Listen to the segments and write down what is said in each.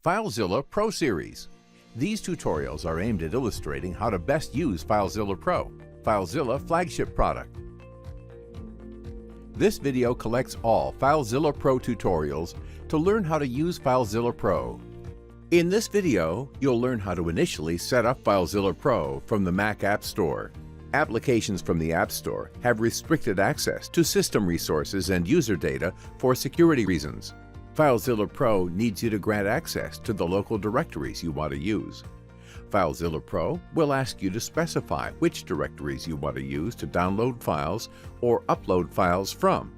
FileZilla Pro series. These tutorials are aimed at illustrating how to best use FileZilla Pro, FileZilla flagship product. This video collects all FileZilla Pro tutorials to learn how to use FileZilla Pro. In this video, you'll learn how to initially set up FileZilla Pro from the Mac App Store. Applications from the App Store have restricted access to system resources and user data for security reasons. FileZilla Pro needs you to grant access to the local directories you want to use. FileZilla Pro will ask you to specify which directories you want to use to download files or upload files from.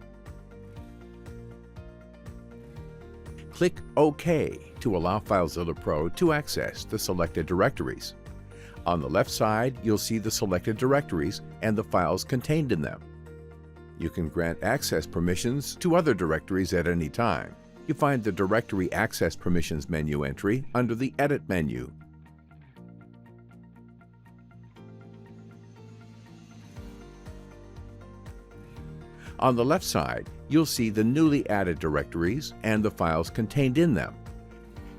Click OK to allow FileZilla Pro to access the selected directories. On the left side, you'll see the selected directories and the files contained in them. You can grant access permissions to other directories at any time. You find the Directory Access Permissions menu entry under the Edit menu. On the left side, you'll see the newly added directories and the files contained in them.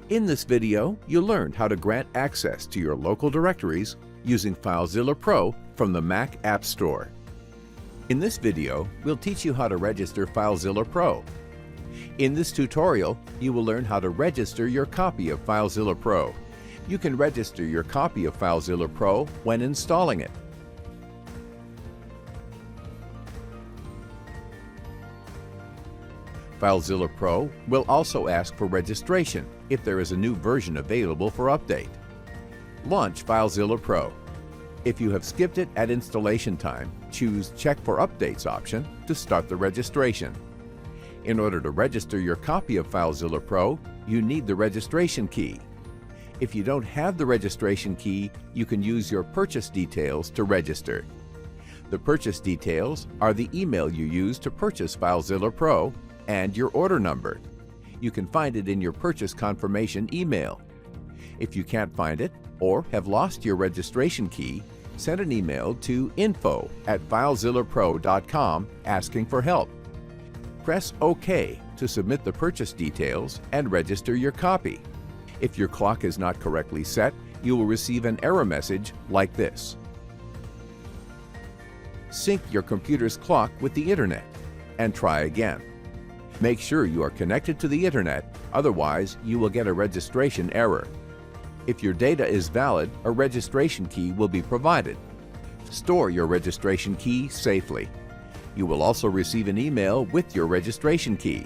In this video, you learned how to grant access to your local directories using FileZilla Pro from the Mac App Store. In this video, we'll teach you how to register FileZilla Pro. In this tutorial, you will learn how to register your copy of FileZilla Pro. You can register your copy of FileZilla Pro when installing it. FileZilla Pro will also ask for registration if there is a new version available for update. Launch FileZilla Pro. If you have skipped it at installation time, choose Check for Updates option to start the registration. In order to register your copy of FileZilla Pro, you need the registration key. If you don't have the registration key, you can use your purchase details to register. The purchase details are the email you use to purchase FileZilla Pro and your order number. You can find it in your purchase confirmation email. If you can't find it or have lost your registration key, send an email to info@filezillapro.com asking for help. Press OK to submit the purchase details and register your copy. If your clock is not correctly set, you will receive an error message like this. Sync your computer's clock with the internet and try again. Make sure you are connected to the internet, otherwise you will get a registration error. If your data is valid, a registration key will be provided. Store your registration key safely. You will also receive an email with your registration key.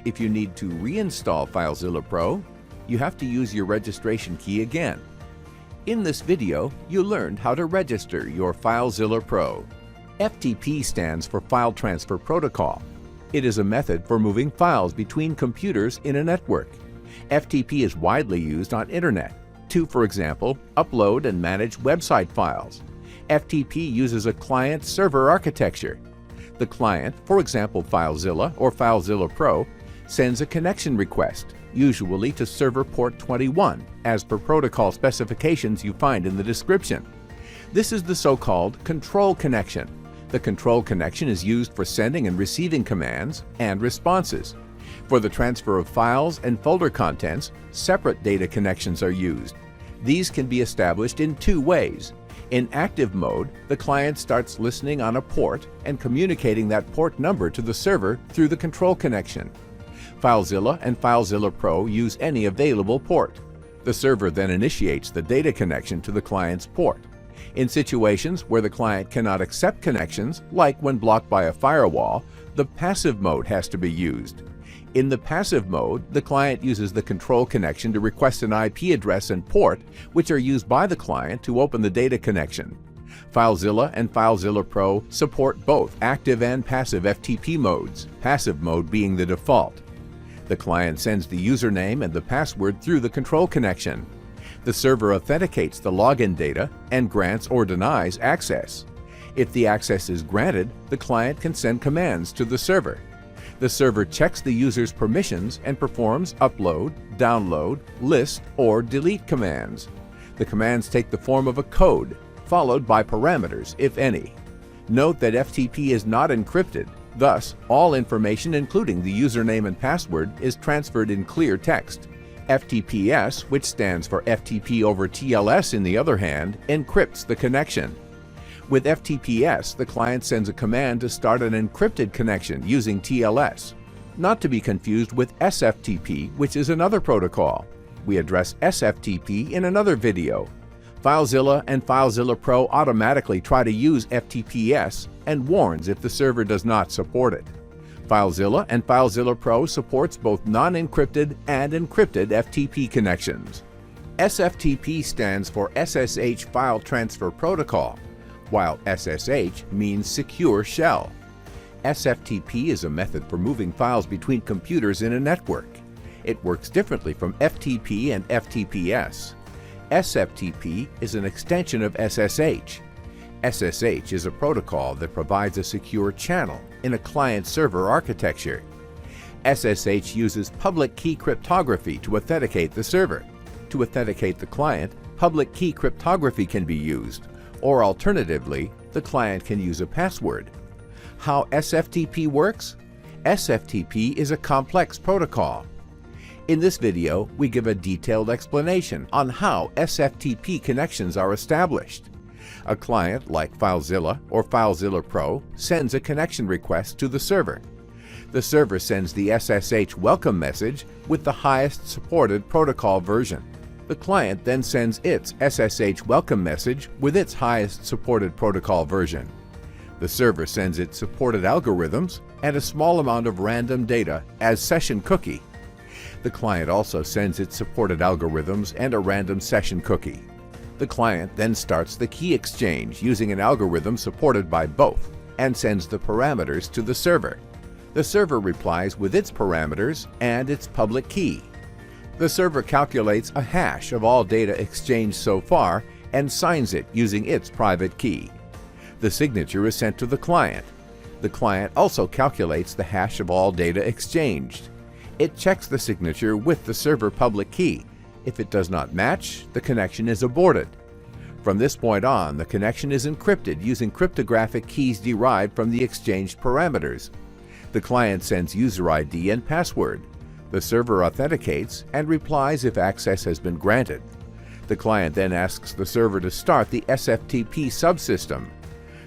If you need to reinstall FileZilla Pro, you have to use your registration key again. In this video, you learned how to register your FileZilla Pro. FTP stands for File Transfer Protocol. It is a method for moving files between computers in a network. FTP is widely used on internet to, for example, upload and manage website files. FTP uses a client-server architecture. The client, for example FileZilla or FileZilla Pro, sends a connection request, usually to server port 21, as per protocol specifications you find in the description. This is the so-called control connection. The control connection is used for sending and receiving commands and responses. For the transfer of files and folder contents, separate data connections are used. These can be established in two ways. In active mode, the client starts listening on a port and communicating that port number to the server through the control connection. FileZilla and FileZilla Pro use any available port. The server then initiates the data connection to the client's port. In situations where the client cannot accept connections, like when blocked by a firewall, the passive mode has to be used. In the passive mode, the client uses the control connection to request an IP address and port, which are used by the client to open the data connection. FileZilla and FileZilla Pro support both active and passive FTP modes, passive mode being the default. The client sends the username and the password through the control connection. The server authenticates the login data and grants or denies access. If the access is granted, the client can send commands to the server. The server checks the user's permissions and performs upload, download, list, or delete commands. The commands take the form of a code, followed by parameters, if any. Note that FTP is not encrypted, thus all information including the username and password is transferred in clear text. FTPS, which stands for FTP over TLS in the other hand, encrypts the connection. With FTPS, the client sends a command to start an encrypted connection using TLS, not to be confused with SFTP, which is another protocol. We address SFTP in another video. FileZilla and FileZilla Pro automatically try to use FTPS and warns if the server does not support it. FileZilla and FileZilla Pro supports both non-encrypted and encrypted FTP connections. SFTP stands for SSH File Transfer Protocol, while SSH means Secure Shell. SFTP is a method for moving files between computers in a network. It works differently from FTP and FTPS. SFTP is an extension of SSH. SSH is a protocol that provides a secure channel in a client-server architecture. SSH uses public key cryptography to authenticate the server. To authenticate the client, public key cryptography can be used, or alternatively, the client can use a password. How SFTP works? SFTP is a complex protocol. In this video, we give a detailed explanation on how SFTP connections are established. A client like FileZilla or FileZilla Pro sends a connection request to the server. The server sends the SSH welcome message with the highest supported protocol version. The client then sends its SSH welcome message with its highest supported protocol version. The server sends its supported algorithms and a small amount of random data as session cookie. The client also sends its supported algorithms and a random session cookie. The client then starts the key exchange using an algorithm supported by both and sends the parameters to the server. The server replies with its parameters and its public key. The server calculates a hash of all data exchanged so far and signs it using its private key. The signature is sent to the client. The client also calculates the hash of all data exchanged. It checks the signature with the server public key. If it does not match, the connection is aborted. From this point on, the connection is encrypted using cryptographic keys derived from the exchanged parameters. The client sends user ID and password. The server authenticates and replies if access has been granted. The client then asks the server to start the SFTP subsystem.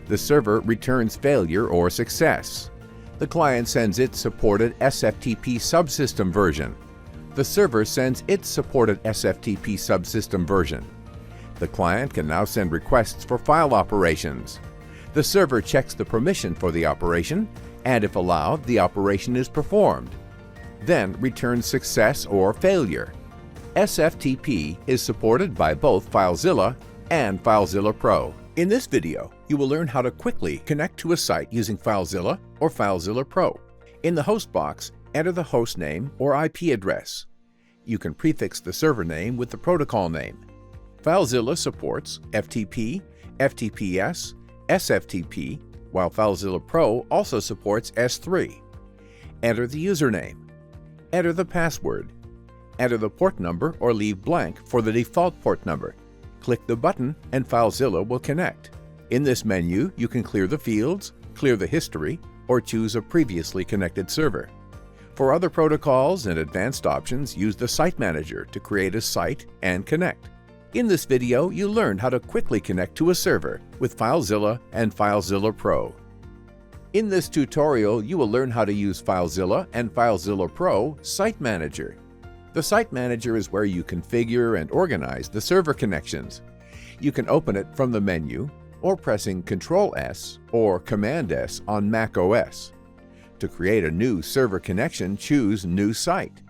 The server returns failure or success. The client sends its supported SFTP subsystem version. The server sends its supported SFTP subsystem version. The client can now send requests for file operations. The server checks the permission for the operation, and if allowed, the operation is performed. Then returns success or failure. SFTP is supported by both FileZilla and FileZilla Pro. In this video, you will learn how to quickly connect to a site using FileZilla or FileZilla Pro. In the host box, enter the host name or IP address. You can prefix the server name with the protocol name. FileZilla supports FTP, FTPS, SFTP, while FileZilla Pro also supports S3. Enter the username. Enter the password. Enter the port number or leave blank for the default port number. Click the button and FileZilla will connect. In this menu, you can clear the fields, clear the history, or choose a previously connected server. For other protocols and advanced options, use the Site Manager to create a site and connect. In this video, you learned how to quickly connect to a server with FileZilla and FileZilla Pro. In this tutorial, you will learn how to use FileZilla and FileZilla Pro Site Manager. The Site Manager is where you configure and organize the server connections. You can open it from the menu or pressing Ctrl+S or Command+S on Mac OS. To create a new server connection, choose New Site.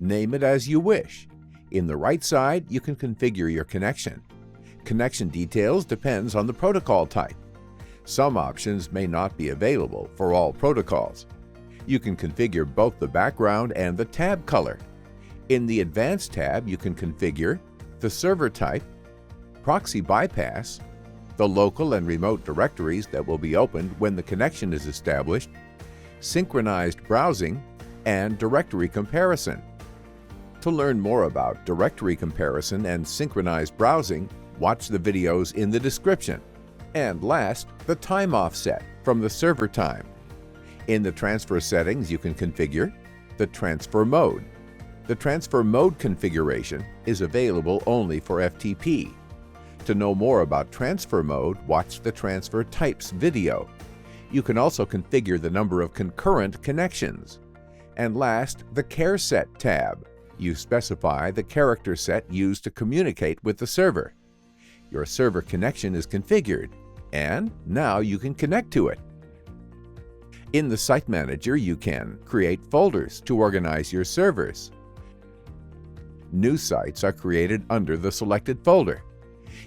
Name it as you wish. In the right side, you can configure your connection. Connection details depends on the protocol type. Some options may not be available for all protocols. You can configure both the background and the tab color. In the Advanced tab, you can configure the server type, proxy bypass, the local and remote directories that will be opened when the connection is established, synchronized browsing, and directory comparison. To learn more about directory comparison and synchronized browsing, watch the videos in the description. And last, the time offset from the server time. In the transfer settings, you can configure the transfer mode, The transfer mode configuration is available only for FTP. To know more about transfer mode, watch the Transfer Types video. You can also configure the number of concurrent connections. And last, the Care Set tab. You specify the character set used to communicate with the server. Your server connection is configured, and now you can connect to it. In the Site Manager, you can create folders to organize your servers. New sites are created under the selected folder.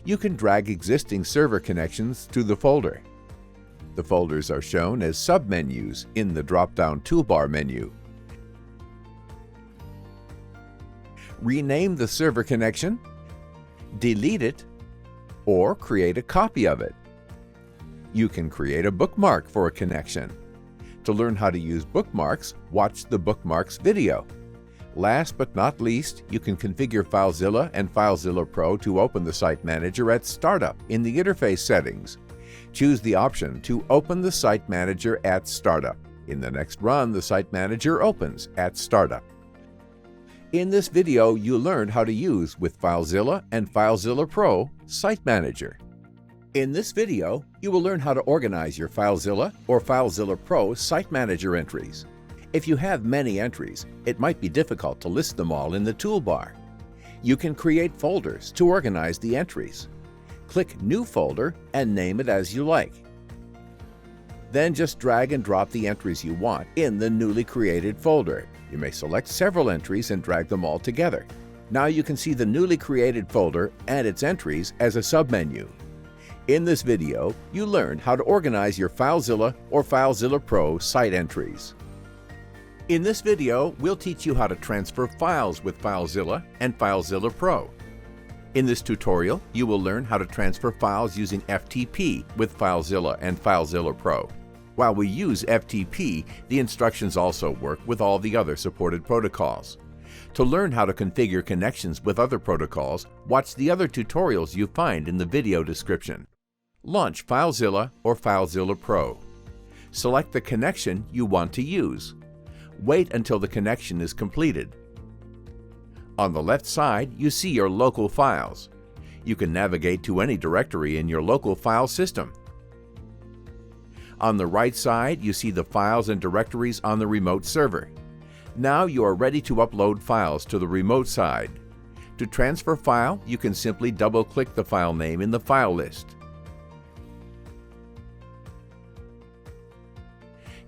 You can drag existing server connections to the folder. The folders are shown as submenus in the drop-down toolbar menu. Rename the server connection, delete it, or create a copy of it. You can create a bookmark for a connection. To learn how to use bookmarks, watch the Bookmarks video. Last but not least, you can configure FileZilla and FileZilla Pro to open the Site Manager at Startup in the Interface Settings. Choose the option to open the Site Manager at Startup. In the next run, the Site Manager opens at Startup. In this video, you learned how to use with FileZilla and FileZilla Pro Site Manager. In this video, you will learn how to organize your FileZilla or FileZilla Pro Site Manager entries. If you have many entries, it might be difficult to list them all in the toolbar. You can create folders to organize the entries. Click New Folder and name it as you like. Then just drag and drop the entries you want in the newly created folder. You may select several entries and drag them all together. Now you can see the newly created folder and its entries as a submenu. In this video, you learned how to organize your FileZilla or FileZilla Pro site entries. In this video, we'll teach you how to transfer files with FileZilla and FileZilla Pro. In this tutorial, you will learn how to transfer files using FTP with FileZilla and FileZilla Pro. While we use FTP, the instructions also work with all the other supported protocols. To learn how to configure connections with other protocols, watch the other tutorials you find in the video description. Launch FileZilla or FileZilla Pro. Select the connection you want to use. Wait until the connection is completed. On the left side, you see your local files. You can navigate to any directory in your local file system. On the right side, you see the files and directories on the remote server. Now you are ready to upload files to the remote side. To transfer file, you can simply double-click the file name in the file list.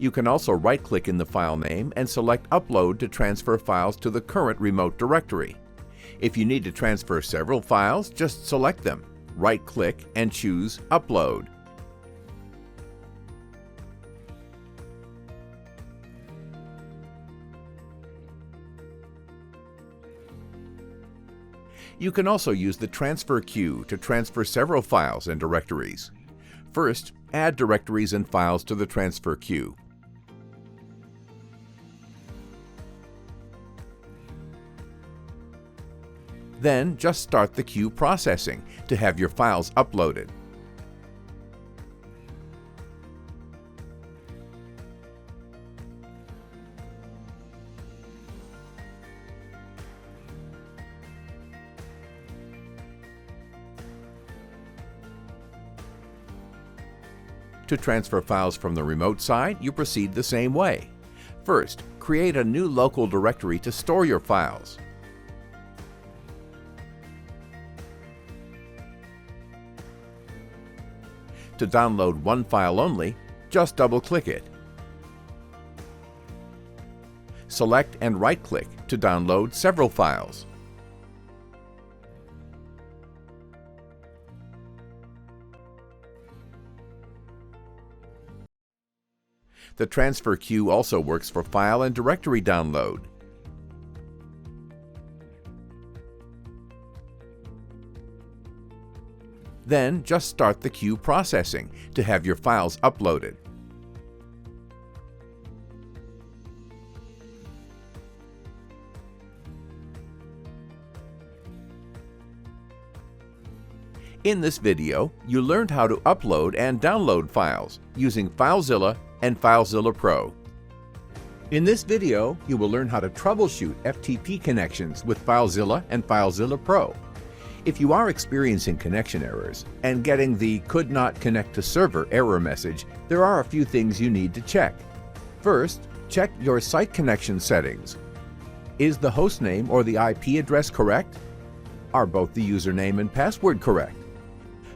You can also right-click in the file name and select Upload to transfer files to the current remote directory. If you need to transfer several files, just select them. Right-click and choose Upload. You can also use the transfer queue to transfer several files and directories. First, add directories and files to the transfer queue. Then just start the queue processing to have your files uploaded. To transfer files from the remote side, you proceed the same way. First, create a new local directory to store your files. To download one file only, just double-click it. Select and right-click to download several files. The transfer queue also works for file and directory download. Then just start the queue processing to have your files uploaded. In this video, you learned how to upload and download files using FileZilla and FileZilla Pro. In this video, you will learn how to troubleshoot FTP connections with FileZilla and FileZilla Pro. If you are experiencing connection errors and getting the "could not connect to server" error message, there are a few things you need to check. First, check your site connection settings. Is the hostname or the IP address correct? Are both the username and password correct?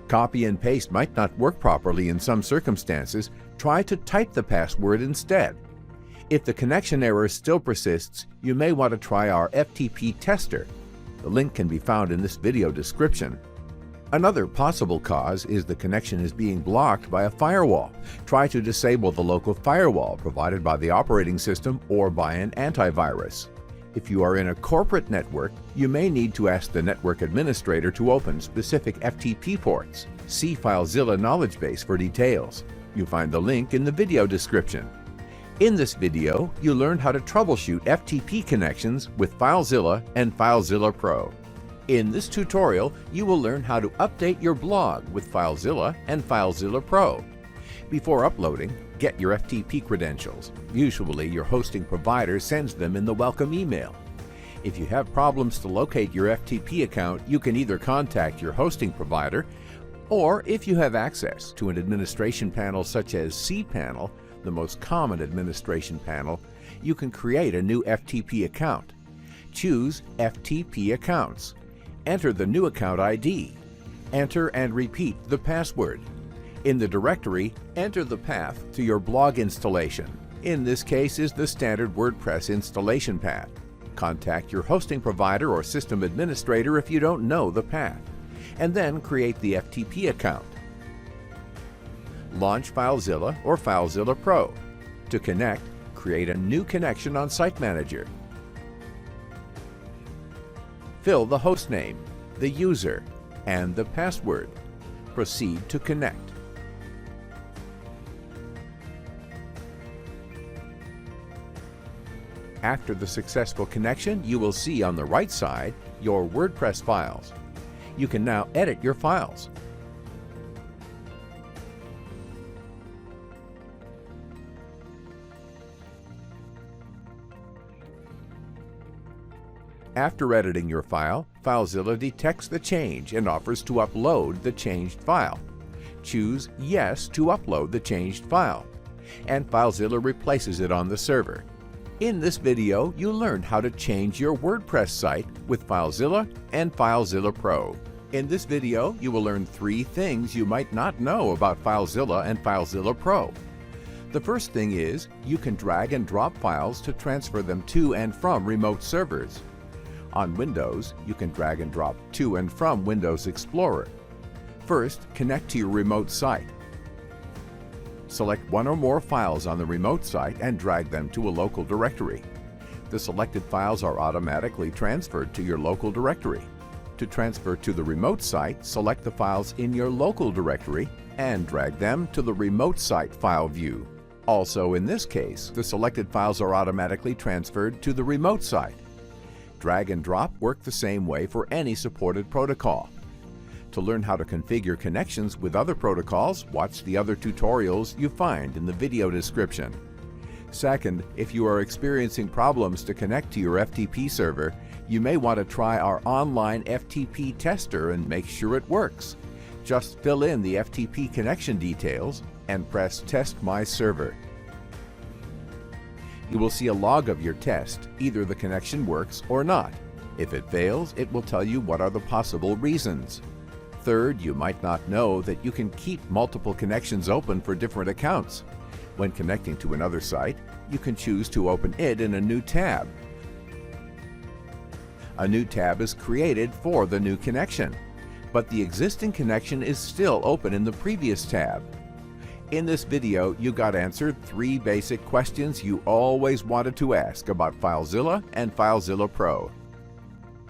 Copy and paste might not work properly in some circumstances. Try to type the password instead. If the connection error still persists, you may want to try our FTP tester. The link can be found in this video description. Another possible cause is the connection is being blocked by a firewall. Try to disable the local firewall provided by the operating system or by an antivirus. If you are in a corporate network, you may need to ask the network administrator to open specific FTP ports. See FileZilla knowledge base for details. You'll find the link in the video description. In this video, you learned how to troubleshoot FTP connections with FileZilla and FileZilla Pro. In this tutorial, you will learn how to update your blog with FileZilla and FileZilla Pro. Before uploading, get your FTP credentials. Usually, your hosting provider sends them in the welcome email. If you have problems to locate your FTP account, you can either contact your hosting provider, or if you have access to an administration panel such as cPanel, the most common administration panel, you can create a new FTP account. Choose FTP Accounts. Enter the new account ID. Enter and repeat the password. In the directory, enter the path to your blog installation. In this case is the standard WordPress installation path. Contact your hosting provider or system administrator if you don't know the path, and then create the FTP account. Launch FileZilla or FileZilla Pro. To connect, create a new connection on Site Manager. Fill the hostname, the user, and the password. Proceed to connect. After the successful connection, you will see on the right side your WordPress files. You can now edit your files. After editing your file, FileZilla detects the change and offers to upload the changed file. Choose Yes to upload the changed file, and FileZilla replaces it on the server. In this video, you learned how to change your WordPress site with FileZilla and FileZilla Pro. In this video, you will learn 3 things you might not know about FileZilla and FileZilla Pro. The first thing is, you can drag and drop files to transfer them to and from remote servers. On Windows, you can drag and drop to and from Windows Explorer. First, connect to your remote site. Select one or more files on the remote site and drag them to a local directory. The selected files are automatically transferred to your local directory. To transfer to the remote site, select the files in your local directory and drag them to the remote site file view. Also, in this case, the selected files are automatically transferred to the remote site. Drag and drop work the same way for any supported protocol. To learn how to configure connections with other protocols, watch the other tutorials you find in the video description. Second, if you are experiencing problems to connect to your FTP server, you may want to try our online FTP tester and make sure it works. Just fill in the FTP connection details and press Test My Server. You will see a log of your test. Either the connection works or not. If it fails, it will tell you what are the possible reasons. Third, you might not know that you can keep multiple connections open for different accounts. When connecting to another site, you can choose to open it in a new tab. A new tab is created for the new connection, but the existing connection is still open in the previous tab. In this video, you got answered 3 basic questions you always wanted to ask about FileZilla and FileZilla Pro.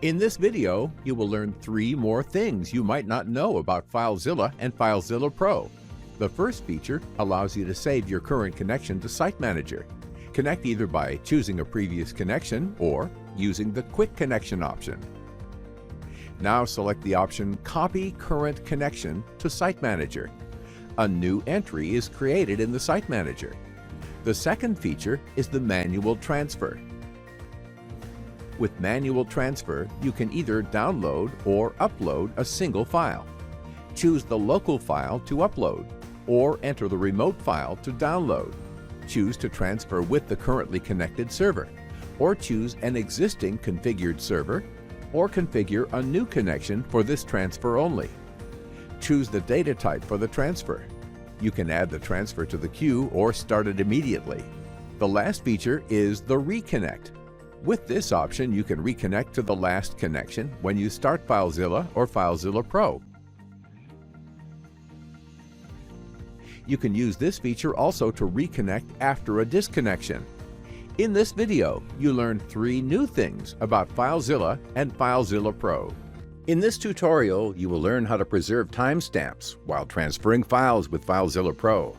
In this video, you will learn 3 more things you might not know about FileZilla and FileZilla Pro. The first feature allows you to save your current connection to Site Manager. Connect either by choosing a previous connection or using the Quick Connection option. Now select the option Copy Current Connection to Site Manager. A new entry is created in the Site Manager. The second feature is the manual transfer. With manual transfer, you can either download or upload a single file. Choose the local file to upload, or enter the remote file to download. Choose to transfer with the currently connected server, or choose an existing configured server, or configure a new connection for this transfer only. Choose the data type for the transfer. You can add the transfer to the queue or start it immediately. The last feature is the Reconnect. With this option, you can reconnect to the last connection when you start FileZilla or FileZilla Pro. You can use this feature also to reconnect after a disconnection. In this video, you learn 3 new things about FileZilla and FileZilla Pro. In this tutorial, you will learn how to preserve timestamps while transferring files with FileZilla Pro.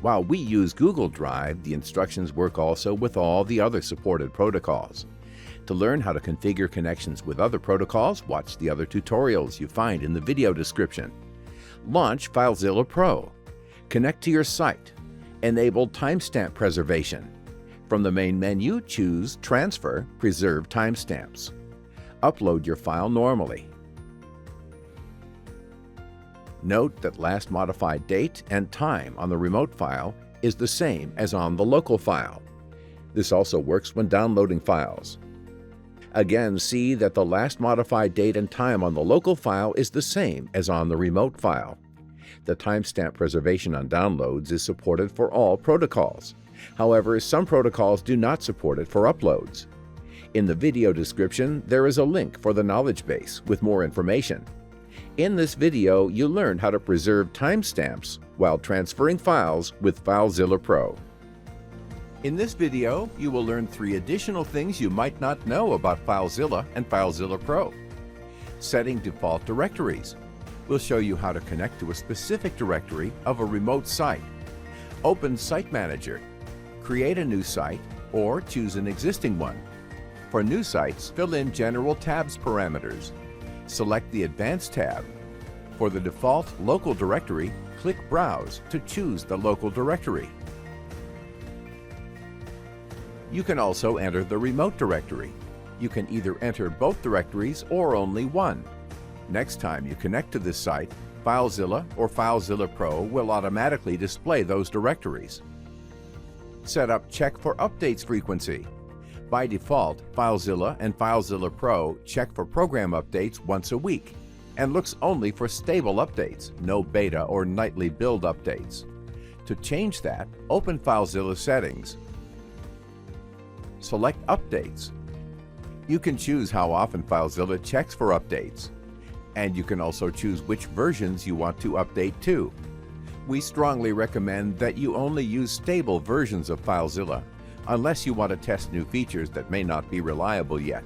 While we use Google Drive, the instructions work also with all the other supported protocols. To learn how to configure connections with other protocols, watch the other tutorials you find in the video description. Launch FileZilla Pro. Connect to your site. Enable timestamp preservation. From the main menu, choose Transfer, Preserve Timestamps. Upload your file normally. Note that last modified date and time on the remote file is the same as on the local file. This also works when downloading files. Again, see that the last modified date and time on the local file is the same as on the remote file. The timestamp preservation on downloads is supported for all protocols. However, some protocols do not support it for uploads. In the video description, there is a link for the knowledge base with more information. In this video, you learn how to preserve timestamps while transferring files with FileZilla Pro. In this video, you will learn 3 additional things you might not know about FileZilla and FileZilla Pro. Setting default directories. We'll show you how to connect to a specific directory of a remote site. Open Site Manager. Create a new site or choose an existing one. For new sites, fill in General Tabs parameters. Select the Advanced tab. For the default local directory, click Browse to choose the local directory. You can also enter the remote directory. You can either enter both directories or only one. Next time you connect to this site, FileZilla or FileZilla Pro will automatically display those directories. Set up Check for Updates frequency. By default, FileZilla and FileZilla Pro check for program updates once a week and looks only for stable updates, no beta or nightly build updates. To change that, open FileZilla Settings. Select Updates. You can choose how often FileZilla checks for updates, and you can also choose which versions you want to update to. We strongly recommend that you only use stable versions of FileZilla, unless you want to test new features that may not be reliable yet.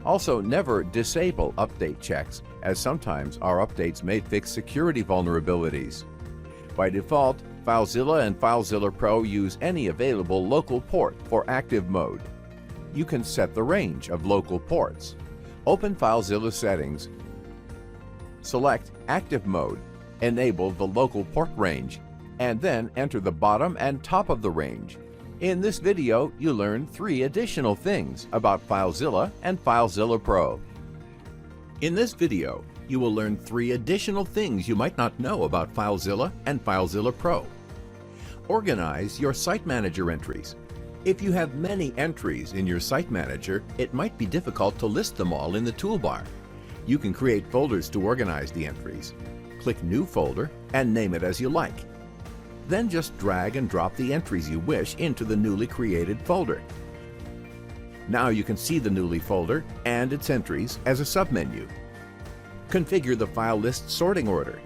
Also, never disable update checks, as sometimes our updates may fix security vulnerabilities. By default, FileZilla and FileZilla Pro use any available local port for active mode. You can set the range of local ports. Open FileZilla Settings. Select Active Mode, enable the local port range, and then enter the bottom and top of the range. In this video, you learn 3 additional things about FileZilla and FileZilla Pro. In this video, you will learn 3 additional things you might not know about FileZilla and FileZilla Pro. Organize your Site Manager entries. If you have many entries in your Site Manager, it might be difficult to list them all in the toolbar. You can create folders to organize the entries. Click New Folder and name it as you like. Then just drag and drop the entries you wish into the newly created folder. Now you can see the newly folder and its entries as a submenu. Configure the file list sorting order.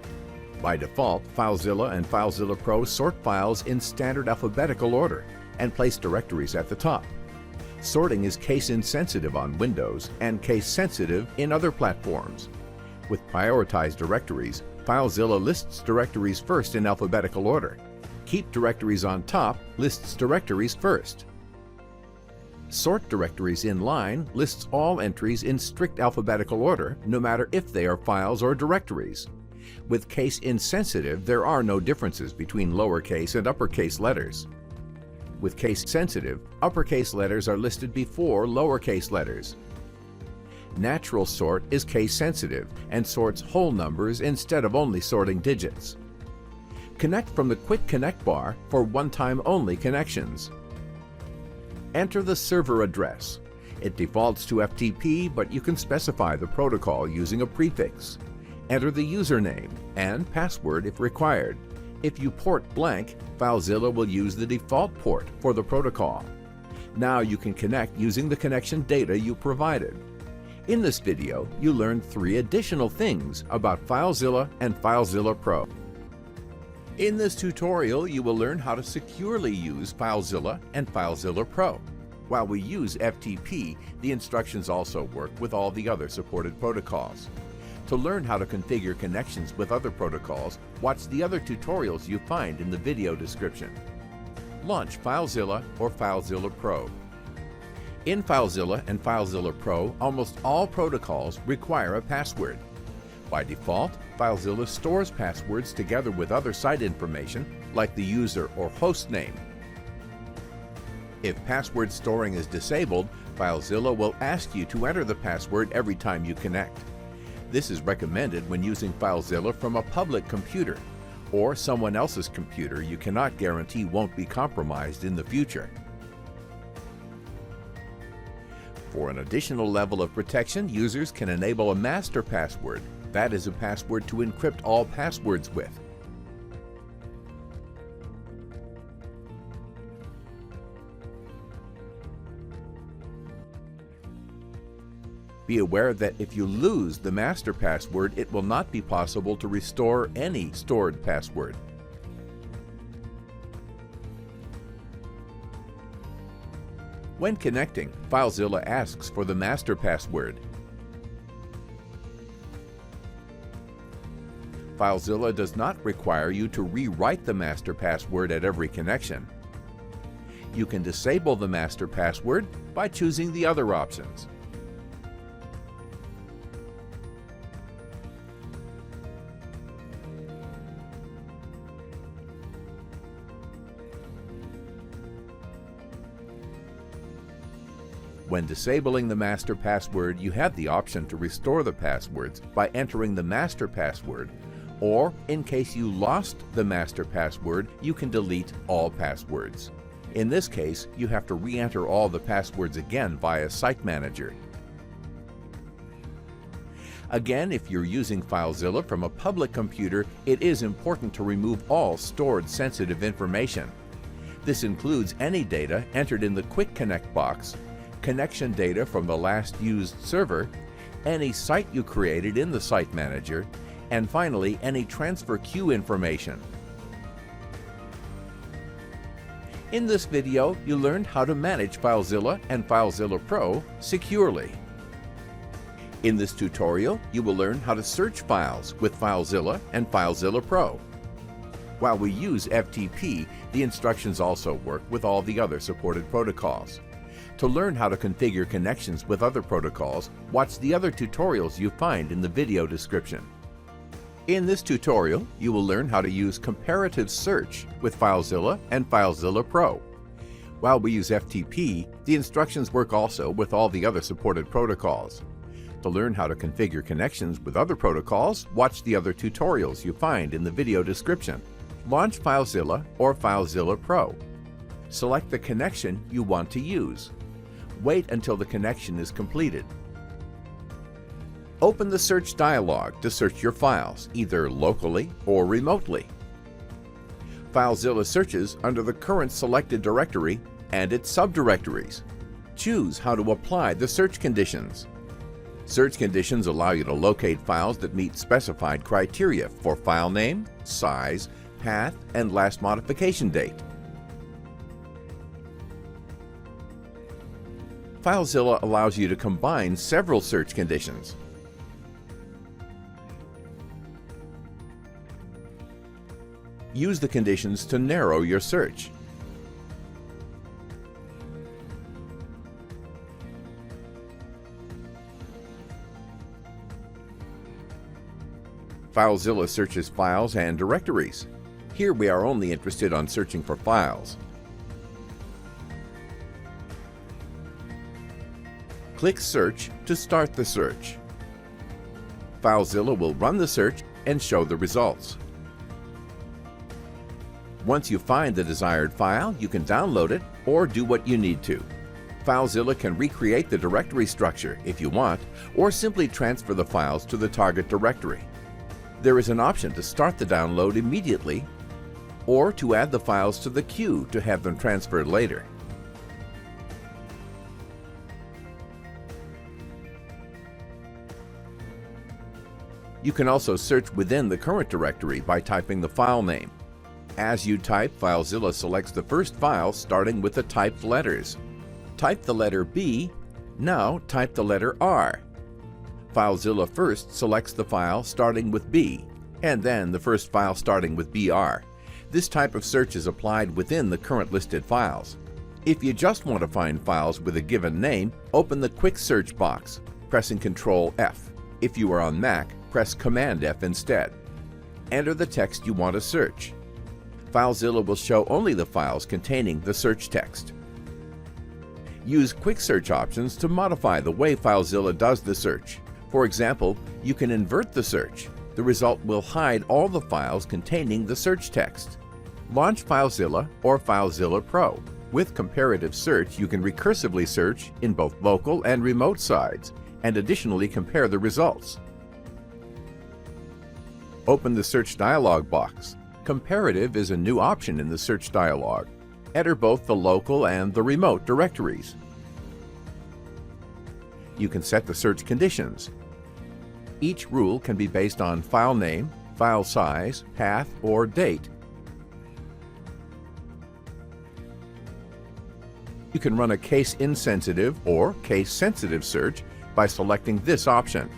By default, FileZilla and FileZilla Pro sort files in standard alphabetical order and place directories at the top. Sorting is case-insensitive on Windows and case-sensitive in other platforms. With prioritized directories, FileZilla lists directories first in alphabetical order. Keep Directories on top lists directories first. Sort Directories in line lists all entries in strict alphabetical order, no matter if they are files or directories. With case insensitive, there are no differences between lowercase and uppercase letters. With case-sensitive, uppercase letters are listed before lowercase letters. Natural sort is case-sensitive and sorts whole numbers instead of only sorting digits. Connect from the Quick Connect bar for one-time only connections. Enter the server address. It defaults to FTP, but you can specify the protocol using a prefix. Enter the username and password if required. If you port blank, FileZilla will use the default port for the protocol. Now you can connect using the connection data you provided. In this video, you learned 3 additional things about FileZilla and FileZilla Pro. In this tutorial, you will learn how to securely use FileZilla and FileZilla Pro. While we use FTP, the instructions also work with all the other supported protocols. To learn how to configure connections with other protocols, watch the other tutorials you find in the video description. Launch FileZilla or FileZilla Pro. In FileZilla and FileZilla Pro, almost all protocols require a password. By default, FileZilla stores passwords together with other site information, like the user or host name. If password storing is disabled, FileZilla will ask you to enter the password every time you connect. This is recommended when using FileZilla from a public computer or someone else's computer you cannot guarantee won't be compromised in the future. For an additional level of protection, users can enable a master password. That is a password to encrypt all passwords with. Be aware that if you lose the master password, it will not be possible to restore any stored password. When connecting, FileZilla asks for the master password. FileZilla does not require you to rewrite the master password at every connection. You can disable the master password by choosing the other options. When disabling the master password, you have the option to restore the passwords by entering the master password, or in case you lost the master password, you can delete all passwords. In this case, you have to re-enter all the passwords again via Site Manager. Again, if you're using FileZilla from a public computer, it is important to remove all stored sensitive information. This includes any data entered in the Quick Connect box, connection data from the last used server, any site you created in the Site Manager, and finally, any transfer queue information. In this video, you learned how to manage FileZilla and FileZilla Pro securely. In this tutorial, you will learn how to search files with FileZilla and FileZilla Pro. While we use FTP, the instructions also work with all the other supported protocols. To learn how to configure connections with other protocols, watch the other tutorials you find in the video description. In this tutorial, you will learn how to use comparative search with FileZilla and FileZilla Pro. While we use FTP, the instructions work also with all the other supported protocols. To learn how to configure connections with other protocols, watch the other tutorials you find in the video description. Launch FileZilla or FileZilla Pro. Select the connection you want to use. Wait until the connection is completed. Open the search dialog to search your files, either locally or remotely. FileZilla searches under the current selected directory and its subdirectories. Choose how to apply the search conditions. Search conditions allow you to locate files that meet specified criteria for file name, size, path, and last modification date. FileZilla allows you to combine several search conditions. Use the conditions to narrow your search. FileZilla searches files and directories. Here we are only interested on searching for files. Click Search to start the search. FileZilla will run the search and show the results. Once you find the desired file, you can download it or do what you need to. FileZilla can recreate the directory structure if you want, or simply transfer the files to the target directory. There is an option to start the download immediately or to add the files to the queue to have them transferred later. You can also search within the current directory by typing the file name. As you type, FileZilla selects the first file starting with the typed letters. Type the letter B, now type the letter R. FileZilla first selects the file starting with B, and then the first file starting with BR. This type of search is applied within the current listed files. If you just want to find files with a given name, open the Quick Search box, pressing Ctrl F. If you are on Mac, press Command F instead. Enter the text you want to search. FileZilla will show only the files containing the search text. Use Quick Search options to modify the way FileZilla does the search. For example, you can invert the search. The result will hide all the files containing the search text. Launch FileZilla or FileZilla Pro. With comparative search, you can recursively search in both local and remote sides, and additionally compare the results. Open the Search dialog box. Comparative is a new option in the Search dialog. Enter both the local and the remote directories. You can set the search conditions. Each rule can be based on file name, file size, path, or date. You can run a case-insensitive or case-sensitive search by selecting this option.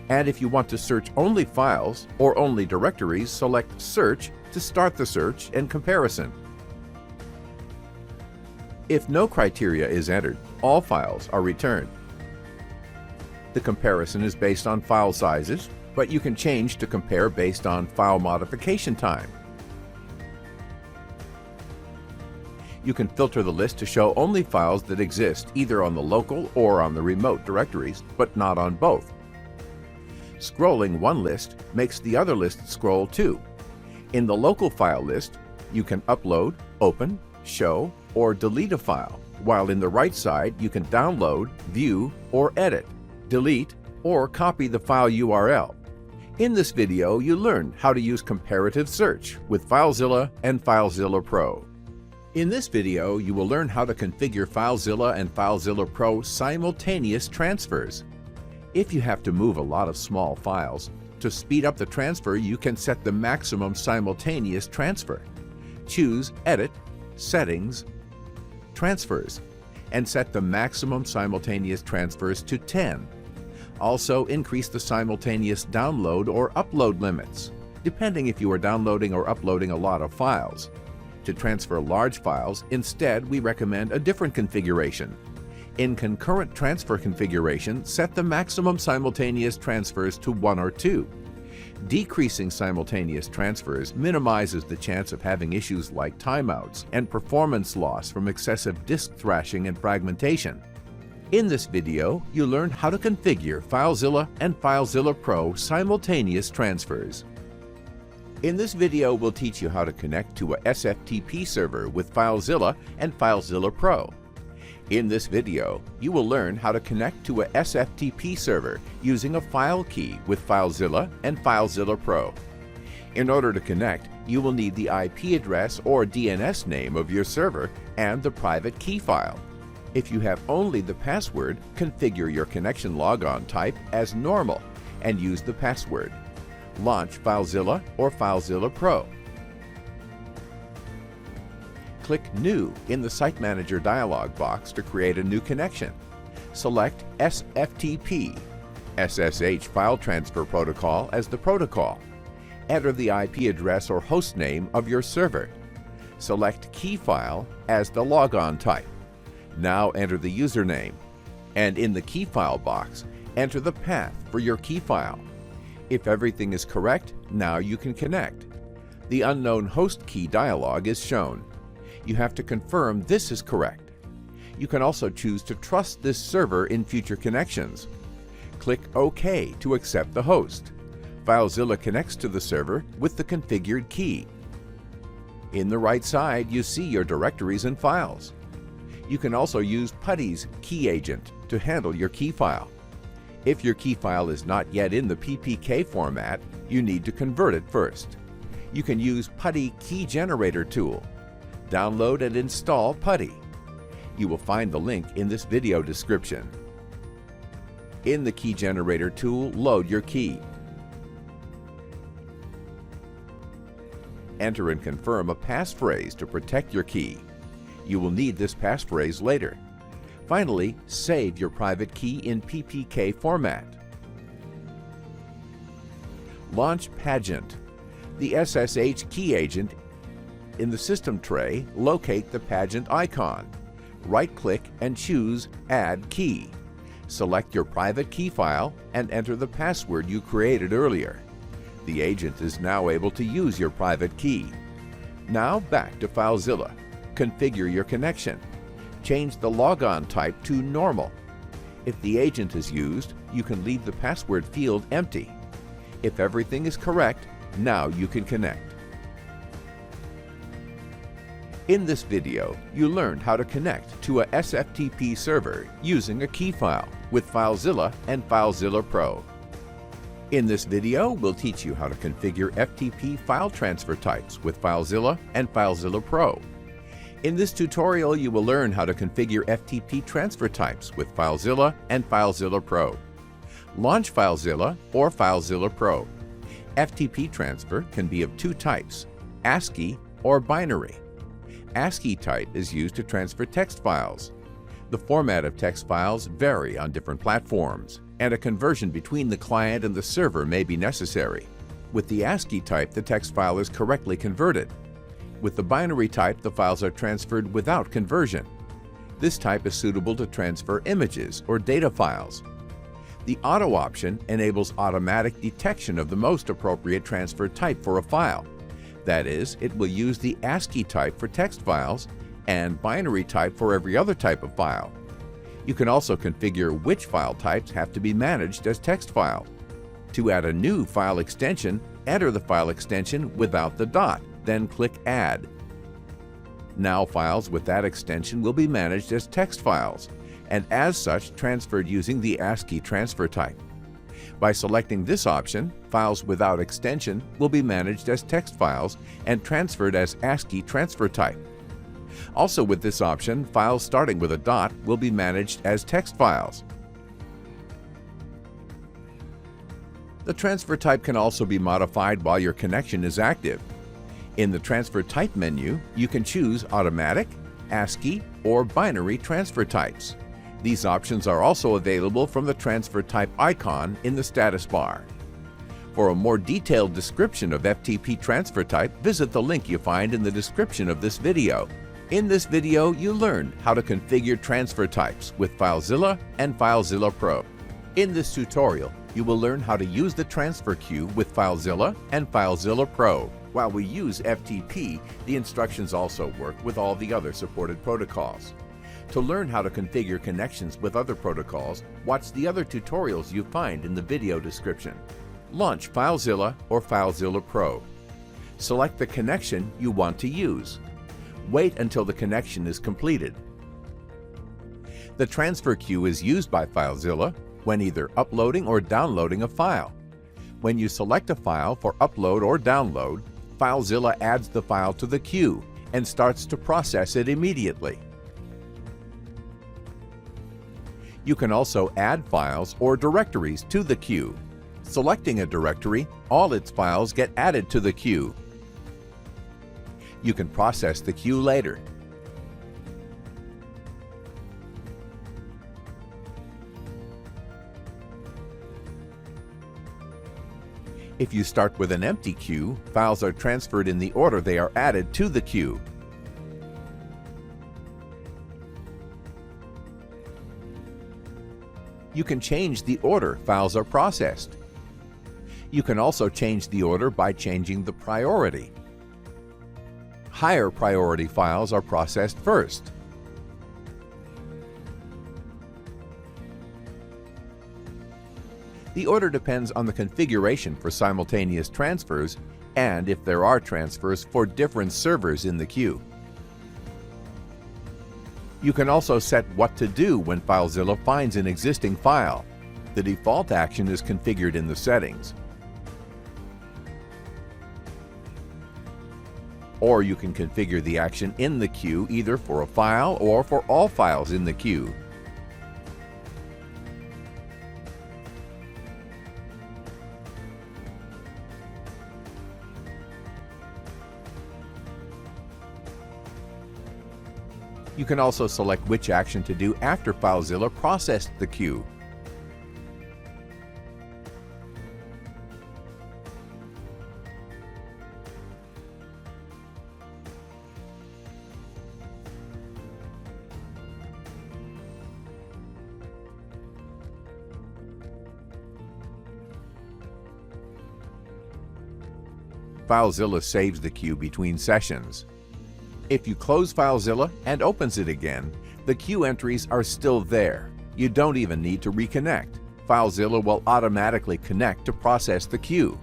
And if you want to search only files or only directories, select Search to start the search and comparison. If no criteria is entered, all files are returned. The comparison is based on file sizes, but you can change to compare based on file modification time. You can filter the list to show only files that exist either on the local or on the remote directories, but not on both. Scrolling one list makes the other list scroll too. In the local file list, you can upload, open, show, or delete a file, while in the right side you can download, view, or edit, delete, or copy the file URL. In this video, you learned how to use comparative search with FileZilla and FileZilla Pro. In this video, you will learn how to configure FileZilla and FileZilla Pro simultaneous transfers. If you have to move a lot of small files, to speed up the transfer, you can set the maximum simultaneous transfer. Choose Edit, Settings, Transfers, and set the maximum simultaneous transfers to 10. Also, increase the simultaneous download or upload limits, depending if you are downloading or uploading a lot of files. To transfer large files, instead, we recommend a different configuration. In concurrent transfer configuration, set the maximum simultaneous transfers to 1 or 2. Decreasing simultaneous transfers minimizes the chance of having issues like timeouts and performance loss from excessive disk thrashing and fragmentation. In this video, you learned how to configure FileZilla and FileZilla Pro simultaneous transfers. In this video, we'll teach you how to connect to a SFTP server with FileZilla and FileZilla Pro. In this video, you will learn how to connect to a SFTP server using a file key with FileZilla and FileZilla Pro. In order to connect, you will need the IP address or DNS name of your server and the private key file. If you have only the password, configure your connection logon type as normal and use the password. Launch FileZilla or FileZilla Pro. Click New in the Site Manager dialog box to create a new connection. Select SFTP, SSH File Transfer Protocol as the protocol. Enter the IP address or host name of your server. Select Key File as the logon type. Now enter the username. And in the key file box, enter the path for your key file. If everything is correct, now you can connect. The unknown host key dialog is shown. You have to confirm this is correct. You can also choose to trust this server in future connections. Click OK to accept the host. FileZilla connects to the server with the configured key. In the right side, you see your directories and files. You can also use PuTTY's key agent to handle your key file. If your key file is not yet in the PPK format, you need to convert it first. You can use PuTTY Key Generator tool. Download and install PuTTY. You will find the link in this video description. In the Key Generator tool, load your key. Enter and confirm a passphrase to protect your key. You will need this passphrase later. Finally, save your private key in PPK format. Launch Pagent. The SSH key agent. In the system tray, locate the Pagent icon. Right-click and choose Add Key. Select your private key file and enter the password you created earlier. The agent is now able to use your private key. Now back to FileZilla. Configure your connection. Change the logon type to normal. If the agent is used, you can leave the password field empty. If everything is correct, now you can connect. In this video, you learned how to connect to a SFTP server using a key file with FileZilla and FileZilla Pro. In this video, we'll teach you how to configure FTP file transfer types with FileZilla and FileZilla Pro. In this tutorial, you will learn how to configure FTP transfer types with FileZilla and FileZilla Pro. Launch FileZilla or FileZilla Pro. FTP transfer can be of two types, ASCII or binary. ASCII type is used to transfer text files. The format of text files vary on different platforms, and a conversion between the client and the server may be necessary. With the ASCII type, the text file is correctly converted. With the binary type, the files are transferred without conversion. This type is suitable to transfer images or data files. The Auto option enables automatic detection of the most appropriate transfer type for a file. That is, it will use the ASCII type for text files and binary type for every other type of file. You can also configure which file types have to be managed as text file. To add a new file extension, enter the file extension without the dot, then click Add. Now files with that extension will be managed as text files, and as such transferred using the ASCII transfer type. By selecting this option, files without extension will be managed as text files and transferred as ASCII transfer type. Also with this option, files starting with a dot will be managed as text files. The transfer type can also be modified while your connection is active. In the Transfer Type menu, you can choose Automatic, ASCII, or Binary transfer types. These options are also available from the Transfer Type icon in the status bar. For a more detailed description of FTP transfer type, visit the link you find in the description of this video. In this video, you learned how to configure transfer types with FileZilla and FileZilla Pro. In this tutorial, you will learn how to use the transfer queue with FileZilla and FileZilla Pro. While we use FTP, the instructions also work with all the other supported protocols. To learn how to configure connections with other protocols, watch the other tutorials you find in the video description. Launch FileZilla or FileZilla Pro. Select the connection you want to use. Wait until the connection is completed. The transfer queue is used by FileZilla when either uploading or downloading a file. When you select a file for upload or download, FileZilla adds the file to the queue and starts to process it immediately. You can also add files or directories to the queue. Selecting a directory, all its files get added to the queue. You can process the queue later. If you start with an empty queue, files are transferred in the order they are added to the queue. You can change the order files are processed. You can also change the order by changing the priority. Higher priority files are processed first. The order depends on the configuration for simultaneous transfers and if there are transfers for different servers in the queue. You can also set what to do when FileZilla finds an existing file. The default action is configured in the settings. Or you can configure the action in the queue either for a file or for all files in the queue. You can also select which action to do after FileZilla processed the queue. FileZilla saves the queue between sessions. If you close FileZilla and opens it again, the queue entries are still there. You don't even need to reconnect. FileZilla will automatically connect to process the queue.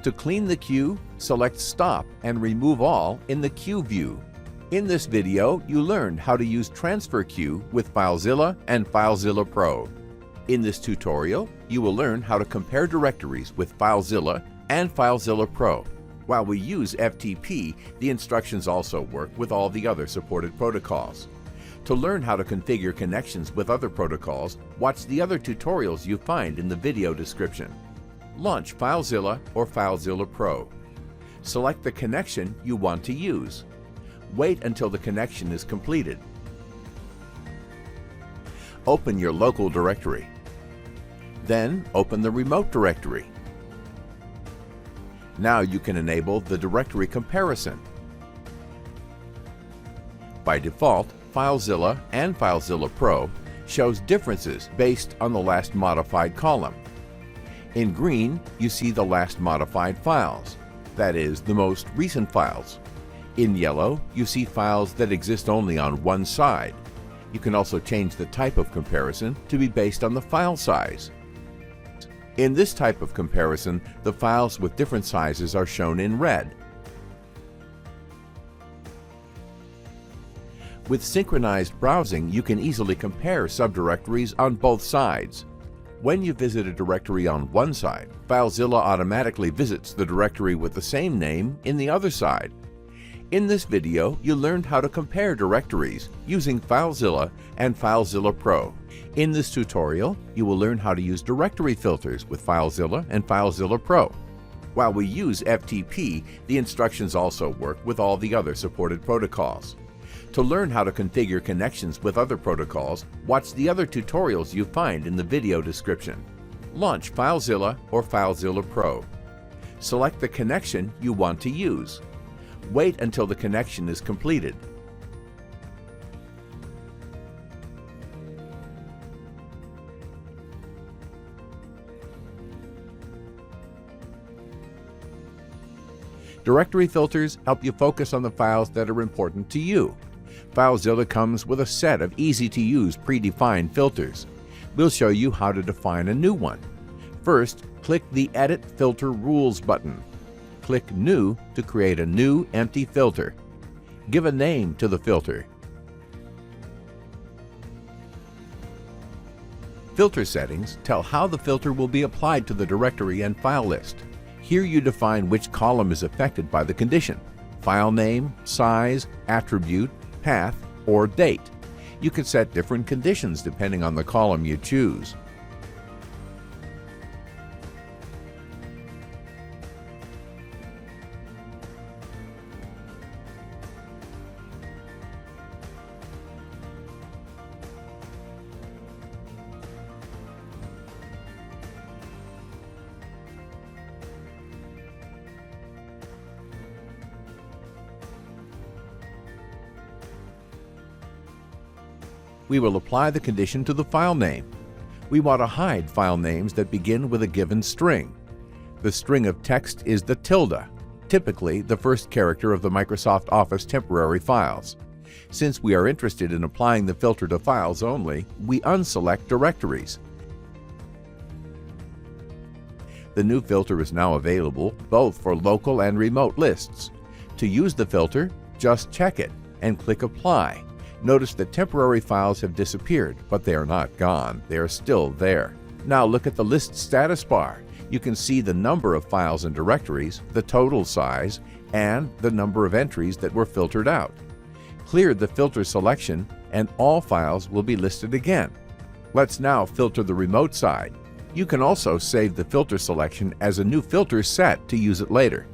To clean the queue, select Stop and Remove All in the Queue view. In this video, you learned how to use Transfer Queue with FileZilla and FileZilla Pro. In this tutorial, you will learn how to compare directories with FileZilla and FileZilla Pro. While we use FTP, the instructions also work with all the other supported protocols. To learn how to configure connections with other protocols, watch the other tutorials you find in the video description. Launch FileZilla or FileZilla Pro. Select the connection you want to use. Wait until the connection is completed. Open your local directory. Then open the remote directory. Now you can enable the directory comparison. By default, FileZilla and FileZilla Pro shows differences based on the last modified column. In green, you see the last modified files, that is, the most recent files. In yellow, you see files that exist only on one side. You can also change the type of comparison to be based on the file size. In this type of comparison, the files with different sizes are shown in red. With synchronized browsing, you can easily compare subdirectories on both sides. When you visit a directory on one side, FileZilla automatically visits the directory with the same name in the other side. In this video, you learned how to compare directories using FileZilla and FileZilla Pro. In this tutorial, you will learn how to use directory filters with FileZilla and FileZilla Pro. While we use FTP, the instructions also work with all the other supported protocols. To learn how to configure connections with other protocols, watch the other tutorials you find in the video description. Launch FileZilla or FileZilla Pro. Select the connection you want to use. Wait until the connection is completed. Directory filters help you focus on the files that are important to you. FileZilla comes with a set of easy-to-use predefined filters. We'll show you how to define a new one. First, click the Edit Filter Rules button. Click New to create a new empty filter. Give a name to the filter. Filter settings tell how the filter will be applied to the directory and file list. Here you define which column is affected by the condition: file name, size, attribute, path, or date. You can set different conditions depending on the column you choose. We will apply the condition to the file name. We want to hide file names that begin with a given string. The string of text is the tilde, typically the first character of the Microsoft Office temporary files. Since we are interested in applying the filter to files only, we unselect Directories. The new filter is now available both for local and remote lists. To use the filter, just check it and click Apply. Notice that temporary files have disappeared, but they are not gone. They are still there. Now look at the list status bar. You can see the number of files and directories, the total size, and the number of entries that were filtered out. Clear the filter selection and all files will be listed again. Let's now filter the remote side. You can also save the filter selection as a new filter set to use it later.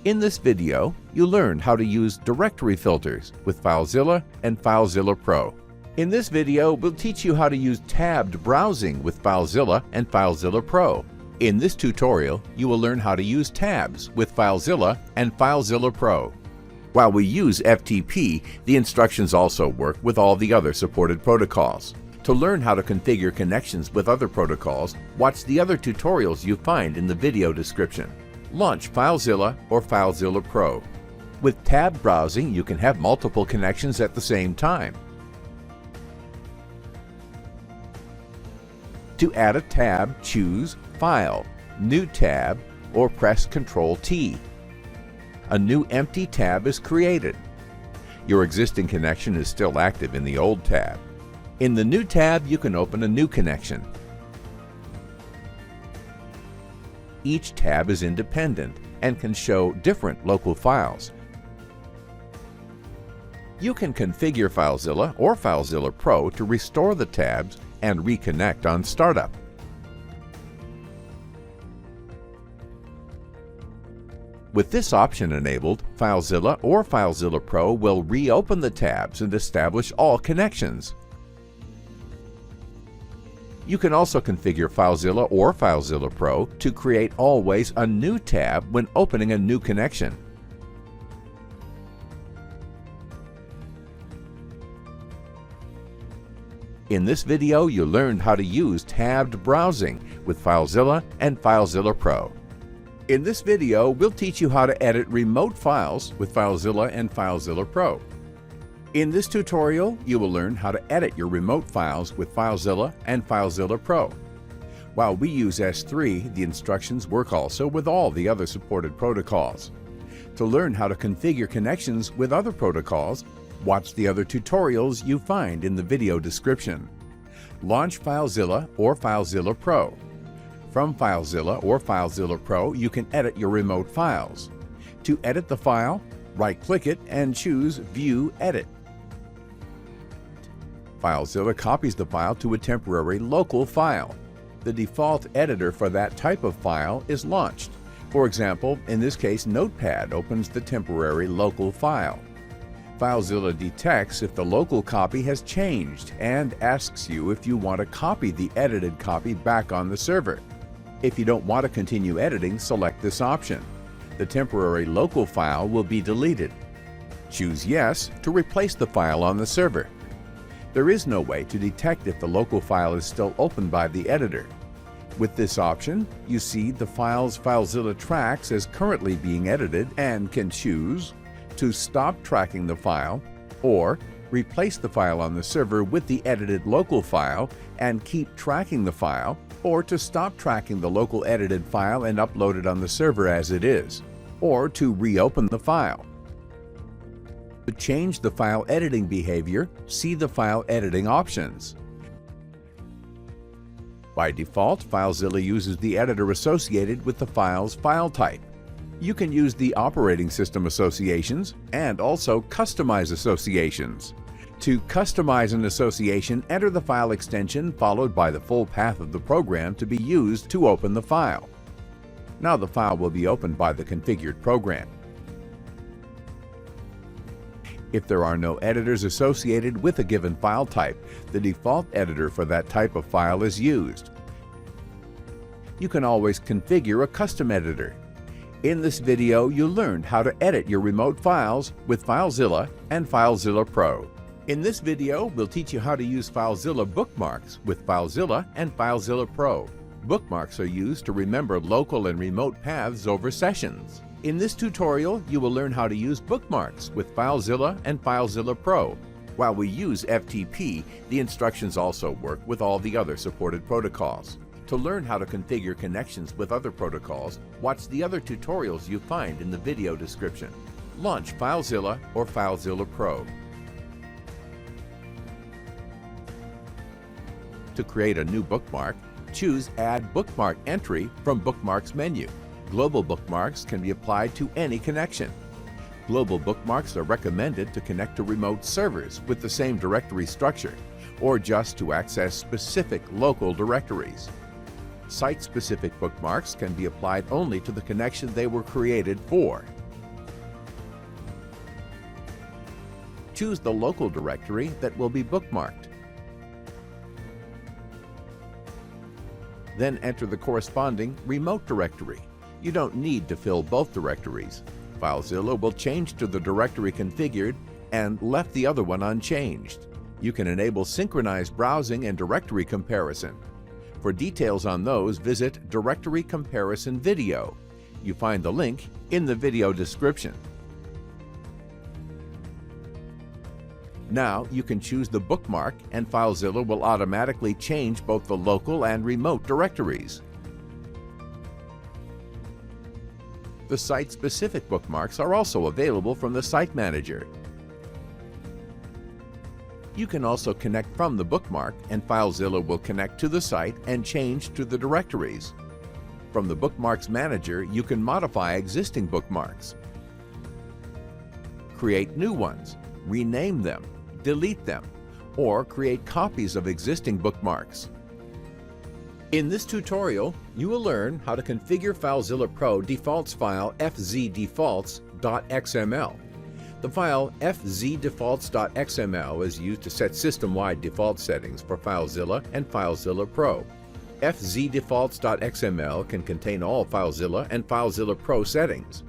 In this video, you learned how to use directory filters with FileZilla and FileZilla Pro. In this video, we'll teach you how to use tabbed browsing with FileZilla and FileZilla Pro. In this tutorial, you will learn how to use tabs with FileZilla and FileZilla Pro. While we use FTP, the instructions also work with all the other supported protocols. To learn how to configure connections with other protocols, watch the other tutorials you find in the video description. Launch FileZilla or FileZilla Pro. With tab browsing, you can have multiple connections at the same time. To add a tab, choose File, New Tab, or press Ctrl-T. A new empty tab is created. Your existing connection is still active in the old tab. In the new tab, you can open a new connection. Each tab is independent and can show different local files. You can configure FileZilla or FileZilla Pro to restore the tabs and reconnect on startup. With this option enabled, FileZilla or FileZilla Pro will reopen the tabs and establish all connections. You can also configure FileZilla or FileZilla Pro to create always a new tab when opening a new connection. In this video, you learned how to use tabbed browsing with FileZilla and FileZilla Pro. In this video, we'll teach you how to edit remote files with FileZilla and FileZilla Pro. In this tutorial, you will learn how to edit your remote files with FileZilla and FileZilla Pro. While we use S3, the instructions work also with all the other supported protocols. To learn how to configure connections with other protocols, watch the other tutorials you find in the video description. Launch FileZilla or FileZilla Pro. From FileZilla or FileZilla Pro, you can edit your remote files. To edit the file, right-click it and choose View Edit. FileZilla copies the file to a temporary local file. The default editor for that type of file is launched. For example, in this case, Notepad opens the temporary local file. FileZilla detects if the local copy has changed and asks you if you want to copy the edited copy back on the server. If you don't want to continue editing, select this option. The temporary local file will be deleted. Choose Yes to replace the file on the server. There is no way to detect if the local file is still open by the editor. With this option, you see the files FileZilla tracks as currently being edited and can choose to stop tracking the file or replace the file on the server with the edited local file and keep tracking the file, or to stop tracking the local edited file and upload it on the server as it is, or to reopen the file. To change the file editing behavior, see the file editing options. By default, FileZilla uses the editor associated with the file's file type. You can use the operating system associations and also customize associations. To customize an association, enter the file extension followed by the full path of the program to be used to open the file. Now the file will be opened by the configured program. If there are no editors associated with a given file type, the default editor for that type of file is used. You can always configure a custom editor. In this video, you learned how to edit your remote files with FileZilla and FileZilla Pro. In this video, we'll teach you how to use FileZilla bookmarks with FileZilla and FileZilla Pro. Bookmarks are used to remember local and remote paths over sessions. In this tutorial, you will learn how to use bookmarks with FileZilla and FileZilla Pro. While we use FTP, the instructions also work with all the other supported protocols. To learn how to configure connections with other protocols, watch the other tutorials you find in the video description. Launch FileZilla or FileZilla Pro. To create a new bookmark, choose Add Bookmark Entry from Bookmarks menu. Global bookmarks can be applied to any connection. Global bookmarks are recommended to connect to remote servers with the same directory structure, or just to access specific local directories. Site-specific bookmarks can be applied only to the connection they were created for. Choose the local directory that will be bookmarked. Then enter the corresponding remote directory. You don't need to fill both directories. FileZilla will change to the directory configured and left the other one unchanged. You can enable synchronized browsing and directory comparison. For details on those, visit Directory Comparison Video. You find the link in the video description. Now you can choose the bookmark and FileZilla will automatically change both the local and remote directories. The site-specific bookmarks are also available from the Site Manager. You can also connect from the bookmark and FileZilla will connect to the site and change to the directories. From the Bookmarks Manager, you can modify existing bookmarks, create new ones, rename them, delete them, or create copies of existing bookmarks. In this tutorial, you will learn how to configure FileZilla Pro Defaults File fzdefaults.xml. The file fzdefaults.xml is used to set system-wide default settings for FileZilla and FileZilla Pro. fzdefaults.xml can contain all FileZilla and FileZilla Pro settings.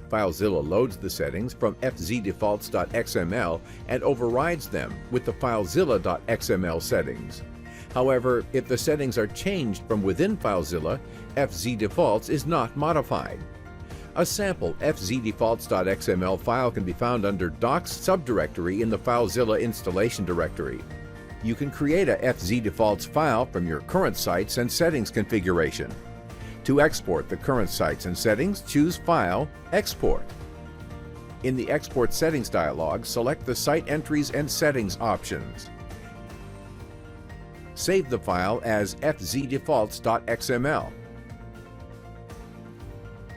FileZilla loads the settings from fzdefaults.xml and overrides them with the FileZilla.xml settings. However, if the settings are changed from within FileZilla, fzdefaults is not modified. A sample fzdefaults.xml file can be found under Docs subdirectory in the FileZilla installation directory. You can create a fzdefaults file from your current sites and settings configuration. To export the current sites and settings, choose File, Export. In the Export Settings dialog, select the Site Entries and Settings options. Save the file as fzdefaults.xml.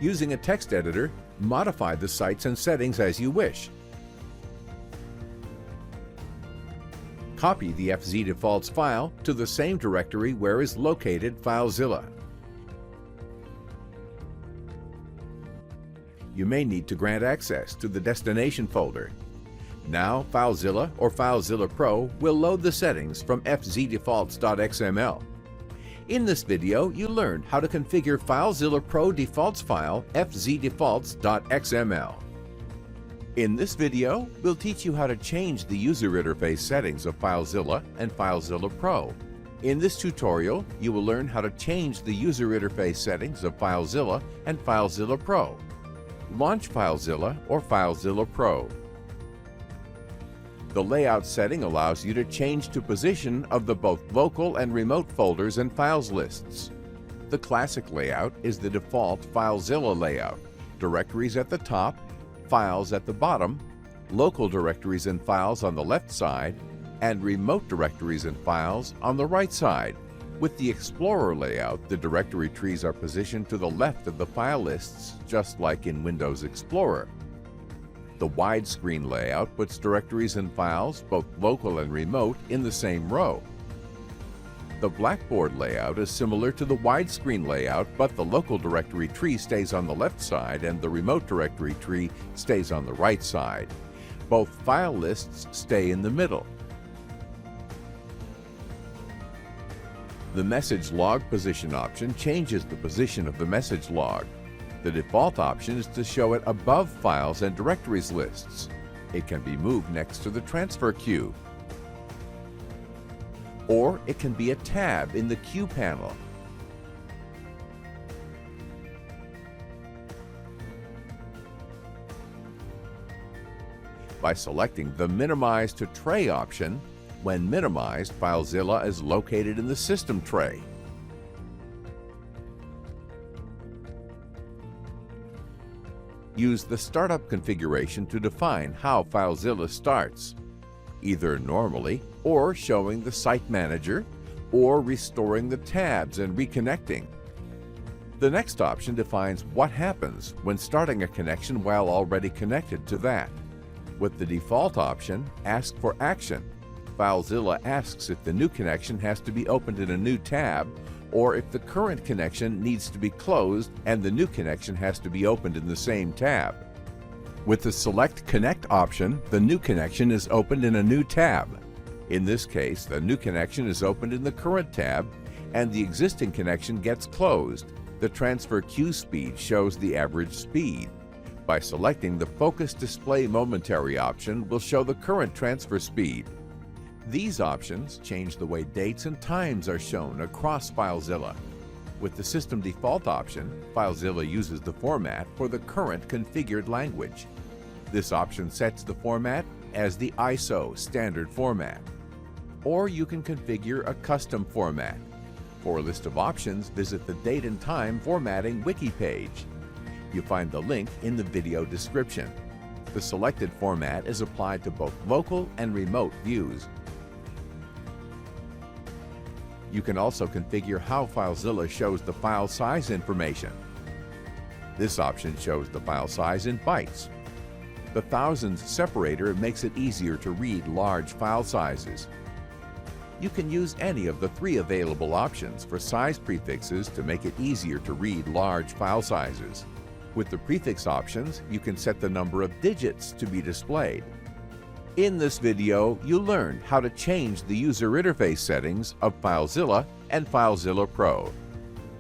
Using a text editor, modify the sites and settings as you wish. Copy the fzdefaults file to the same directory where is located FileZilla. You may need to grant access to the destination folder. Now, FileZilla or FileZilla Pro will load the settings from fzdefaults.xml. In this video, you learned how to configure FileZilla Pro Defaults File fzdefaults.xml. In this video, we'll teach you how to change the user interface settings of FileZilla and FileZilla Pro. In this tutorial, you will learn how to change the user interface settings of FileZilla and FileZilla Pro. Launch FileZilla or FileZilla Pro. The layout setting allows you to change to position of the both local and remote folders and files lists. The classic layout is the default FileZilla layout. Directories at the top, files at the bottom, local directories and files on the left side, and remote directories and files on the right side. With the Explorer layout, the directory trees are positioned to the left of the file lists, just like in Windows Explorer. The widescreen layout puts directories and files, both local and remote, in the same row. The Blackboard layout is similar to the widescreen layout, but the local directory tree stays on the left side and the remote directory tree stays on the right side. Both file lists stay in the middle. The message log position option changes the position of the message log. The default option is to show it above files and directories lists. It can be moved next to the transfer queue. Or it can be a tab in the queue panel. By selecting the Minimize to Tray option, when minimized, FileZilla is located in the system tray. Use the Startup configuration to define how FileZilla starts, either normally, or showing the Site Manager, or restoring the tabs and reconnecting. The next option defines what happens when starting a connection while already connected to that. With the default option, Ask for Action, FileZilla asks if the new connection has to be opened in a new tab, or if the current connection needs to be closed and the new connection has to be opened in the same tab. With the Select Connect option, the new connection is opened in a new tab. In this case, the new connection is opened in the current tab, and the existing connection gets closed. The transfer queue speed shows the average speed. By selecting the Focus Display Momentary option will show the current transfer speed. These options change the way dates and times are shown across FileZilla. With the System Default option, FileZilla uses the format for the current configured language. This option sets the format as the ISO standard format. Or you can configure a custom format. For a list of options, visit the Date and Time Formatting wiki page. You find the link in the video description. The selected format is applied to both local and remote views. You can also configure how FileZilla shows the file size information. This option shows the file size in bytes. The thousands separator makes it easier to read large file sizes. You can use any of the 3 available options for size prefixes to make it easier to read large file sizes. With the prefix options, you can set the number of digits to be displayed. In this video, you learned how to change the user interface settings of FileZilla and FileZilla Pro.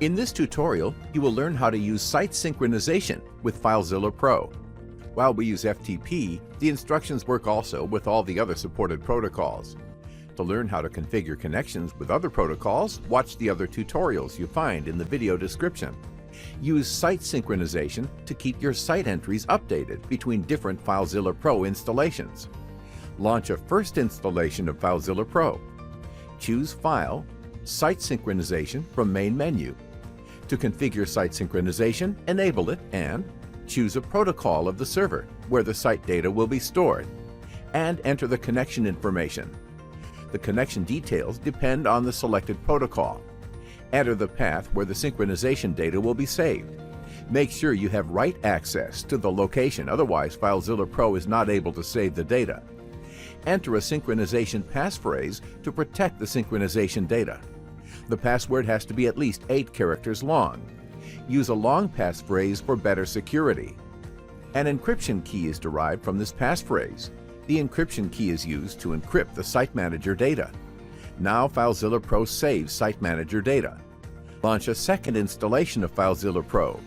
In this tutorial, you will learn how to use site synchronization with FileZilla Pro. While we use FTP, the instructions work also with all the other supported protocols. To learn how to configure connections with other protocols, watch the other tutorials you find in the video description. Use site synchronization to keep your site entries updated between different FileZilla Pro installations. Launch a first installation of FileZilla Pro. Choose File, Site Synchronization from Main menu. To configure site synchronization, enable it and choose a protocol of the server where the site data will be stored, and enter the connection information. The connection details depend on the selected protocol. Enter the path where the synchronization data will be saved. Make sure you have write access to the location, otherwise FileZilla Pro is not able to save the data. Enter a synchronization passphrase to protect the synchronization data. The password has to be at least 8 characters long. Use a long passphrase for better security. An encryption key is derived from this passphrase. The encryption key is used to encrypt the Site Manager data. Now FileZilla Pro saves Site Manager data. Launch a second installation of FileZilla Pro.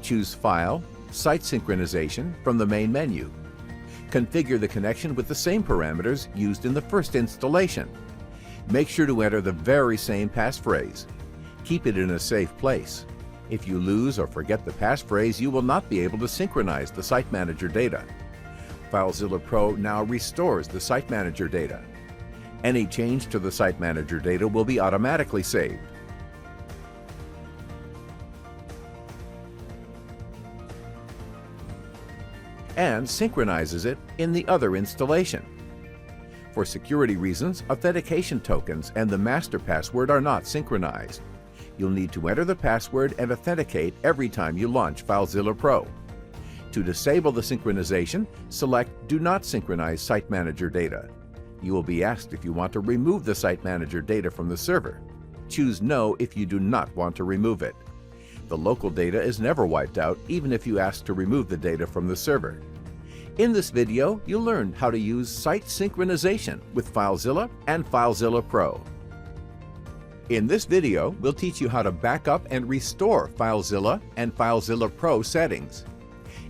Choose File, Site Synchronization from the main menu. Configure the connection with the same parameters used in the first installation. Make sure to enter the very same passphrase. Keep it in a safe place. If you lose or forget the passphrase, you will not be able to synchronize the Site Manager data. FileZilla Pro now restores the Site Manager data. Any change to the Site Manager data will be automatically saved. And synchronizes it in the other installation. For security reasons, authentication tokens and the master password are not synchronized. You'll need to enter the password and authenticate every time you launch FileZilla Pro. To disable the synchronization, select Do Not Synchronize Site Manager Data. You will be asked if you want to remove the Site Manager data from the server. Choose No if you do not want to remove it. The local data is never wiped out, even if you ask to remove the data from the server. In this video, you'll learn how to use site synchronization with FileZilla and FileZilla Pro. In this video, we'll teach you how to back up and restore FileZilla and FileZilla Pro settings.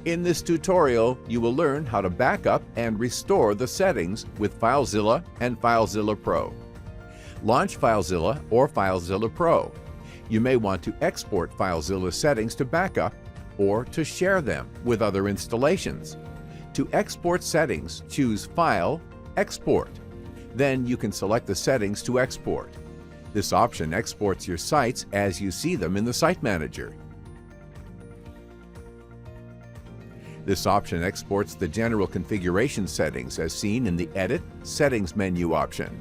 In this tutorial, you will learn how to back up and restore the settings with FileZilla and FileZilla Pro. Launch FileZilla or FileZilla Pro. You may want to export FileZilla settings to backup or to share them with other installations. To export settings, choose File, Export. Then you can select the settings to export. This option exports your sites as you see them in the Site Manager. This option exports the general configuration settings as seen in the Edit Settings menu option.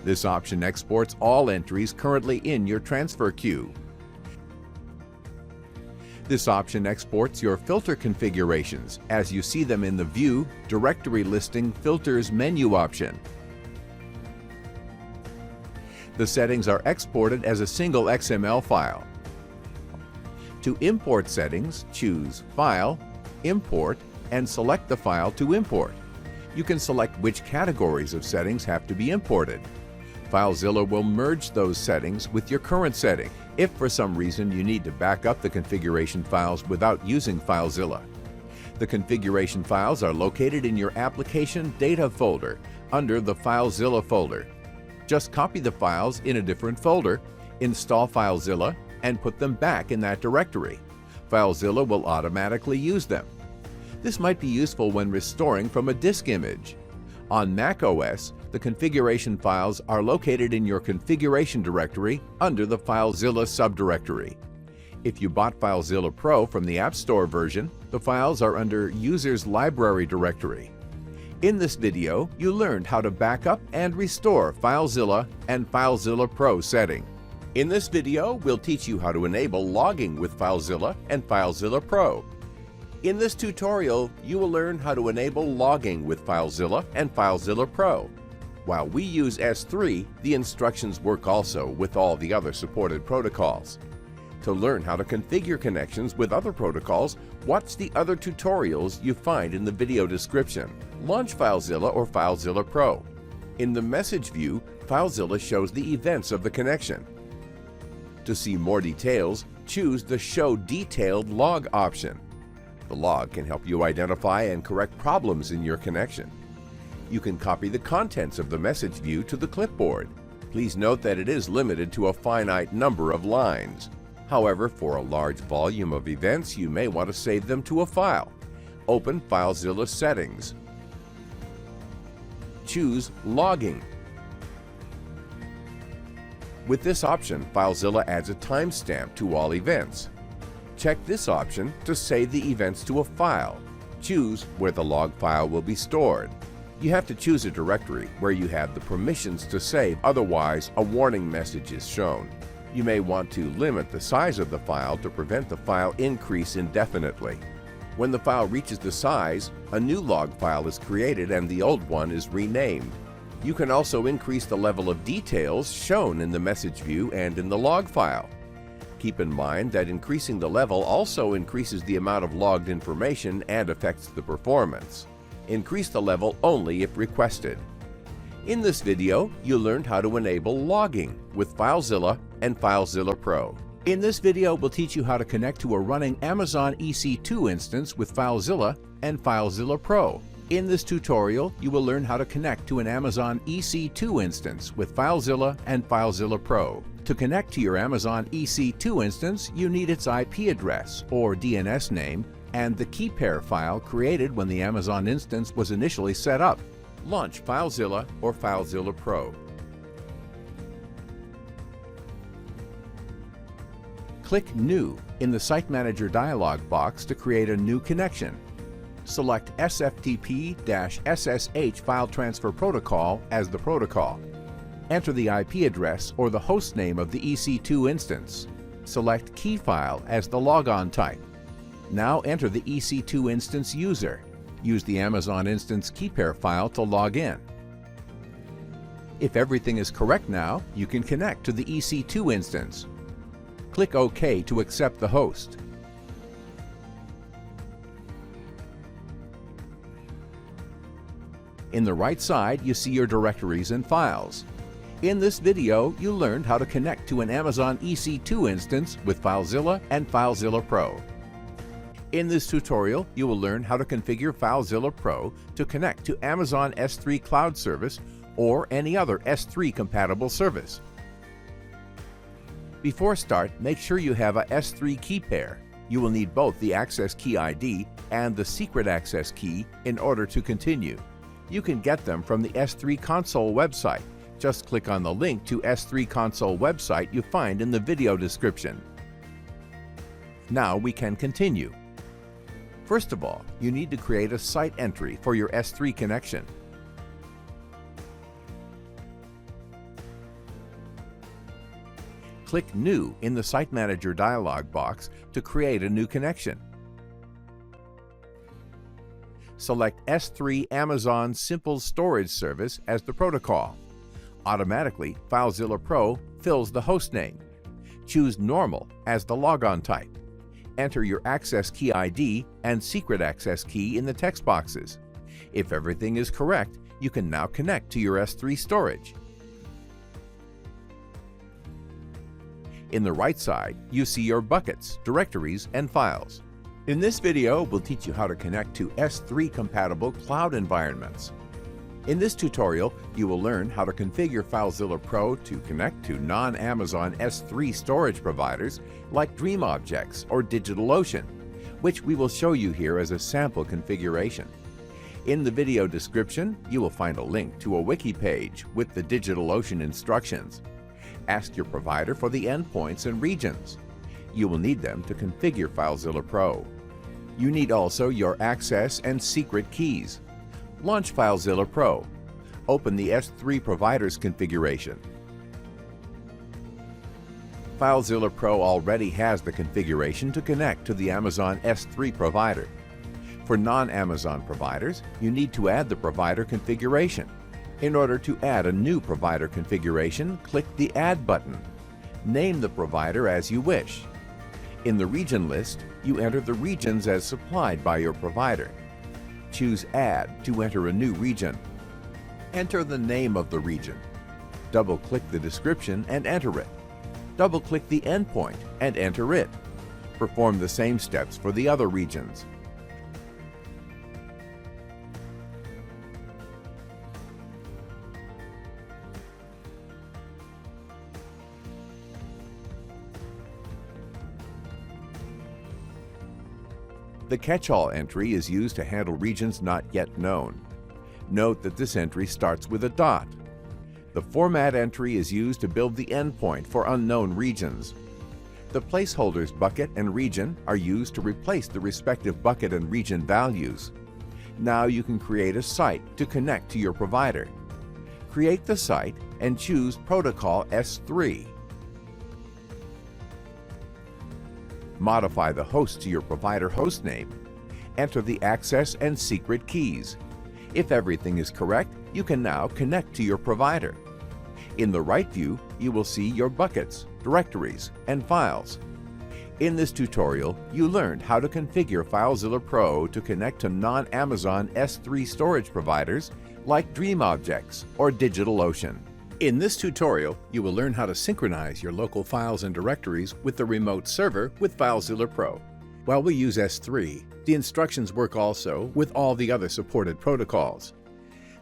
This option exports all entries currently in your transfer queue. This option exports your filter configurations as you see them in the View Directory Listing Filters menu option. The settings are exported as a single XML file. To import settings, choose File, Import, and select the file to import. You can select which categories of settings have to be imported. FileZilla will merge those settings with your current setting if for some reason you need to back up the configuration files without using FileZilla. The configuration files are located in your Application Data folder under the FileZilla folder. Just copy the files in a different folder, install FileZilla, and put them back in that directory. FileZilla will automatically use them. This might be useful when restoring from a disk image. On Mac OS, the configuration files are located in your configuration directory under the FileZilla subdirectory. If you bought FileZilla Pro from the App Store version, the files are under Users Library directory. In this video, you learned how to back up and restore FileZilla and FileZilla Pro setting. In this video, we'll teach you how to enable logging with FileZilla and FileZilla Pro. In this tutorial, you will learn how to enable logging with FileZilla and FileZilla Pro. While we use S3, the instructions work also with all the other supported protocols. To learn how to configure connections with other protocols, watch the other tutorials you find in the video description. Launch FileZilla or FileZilla Pro. In the message view, FileZilla shows the events of the connection. To see more details, choose the Show Detailed Log option. The log can help you identify and correct problems in your connection. You can copy the contents of the message view to the clipboard. Please note that it is limited to a finite number of lines. However, for a large volume of events, you may want to save them to a file. Open FileZilla Settings. Choose Logging. With this option, FileZilla adds a timestamp to all events. Check this option to save the events to a file. Choose where the log file will be stored. You have to choose a directory where you have the permissions to save, otherwise a warning message is shown. You may want to limit the size of the file to prevent the file increase indefinitely. When the file reaches the size, a new log file is created and the old one is renamed. You can also increase the level of details shown in the message view and in the log file. Keep in mind that increasing the level also increases the amount of logged information and affects the performance. Increase the level only if requested. In this video, you learned how to enable logging with FileZilla and FileZilla Pro. In this video, we'll teach you how to connect to a running Amazon EC2 instance with FileZilla and FileZilla Pro. In this tutorial, you will learn how to connect to an Amazon EC2 instance with FileZilla and FileZilla Pro. To connect to your Amazon EC2 instance, you need its IP address or DNS name and the key pair file created when the Amazon instance was initially set up. Launch FileZilla or FileZilla Pro. Click New in the Site Manager dialog box to create a new connection. Select SFTP-SSH File Transfer Protocol as the protocol. Enter the IP address or the host name of the EC2 instance. Select Key File as the logon type. Now enter the EC2 instance user. Use the Amazon instance key pair file to log in. If everything is correct now, you can connect to the EC2 instance. Click OK to accept the host. In the right side, you see your directories and files. In this video, you learned how to connect to an Amazon EC2 instance with FileZilla and FileZilla Pro. In this tutorial, you will learn how to configure FileZilla Pro to connect to Amazon S3 Cloud Service or any other S3 compatible service. Before start, make sure you have a S3 key pair. You will need both the access key ID and the secret access key in order to continue. You can get them from the S3 console website. Just click on the link to S3 console website you find in the video description. Now we can continue. First of all, you need to create a site entry for your S3 connection. Click New in the Site Manager dialog box to create a new connection. Select S3 Amazon Simple Storage Service as the protocol. Automatically, FileZilla Pro fills the host name. Choose Normal as the logon type. Enter your access key ID and secret access key in the text boxes. If everything is correct, you can now connect to your S3 storage. In the right side, you see your buckets, directories, and files. In this video, we'll teach you how to connect to S3 compatible cloud environments. In this tutorial, you will learn how to configure FileZilla Pro to connect to non-Amazon S3 storage providers like DreamObjects or DigitalOcean, which we will show you here as a sample configuration. In the video description, you will find a link to a wiki page with the DigitalOcean instructions. Ask your provider for the endpoints and regions. You will need them to configure FileZilla Pro. You need also your access and secret keys. Launch FileZilla Pro. Open the S3 Providers configuration. FileZilla Pro already has the configuration to connect to the Amazon S3 provider. For non-Amazon providers, you need to add the provider configuration. In order to add a new provider configuration, click the Add button. Name the provider as you wish. In the region list, you enter the regions as supplied by your provider. Choose Add to enter a new region. Enter the name of the region. Double-click the description and enter it. Double-click the endpoint and enter it. Perform the same steps for the other regions. The catch-all entry is used to handle regions not yet known. Note that this entry starts with a dot. The format entry is used to build the endpoint for unknown regions. The placeholders bucket and region are used to replace the respective bucket and region values. Now you can create a site to connect to your provider. Create the site and choose Protocol S3. Modify the host to your provider hostname. Enter the access and secret keys. If everything is correct, you can now connect to your provider. In the right view, you will see your buckets, directories, and files. In this tutorial, you learned how to configure FileZilla Pro to connect to non-Amazon S3 storage providers like DreamObjects or DigitalOcean. In this tutorial, you will learn how to synchronize your local files and directories with the remote server with FileZilla Pro. While we use S3, the instructions work also with all the other supported protocols.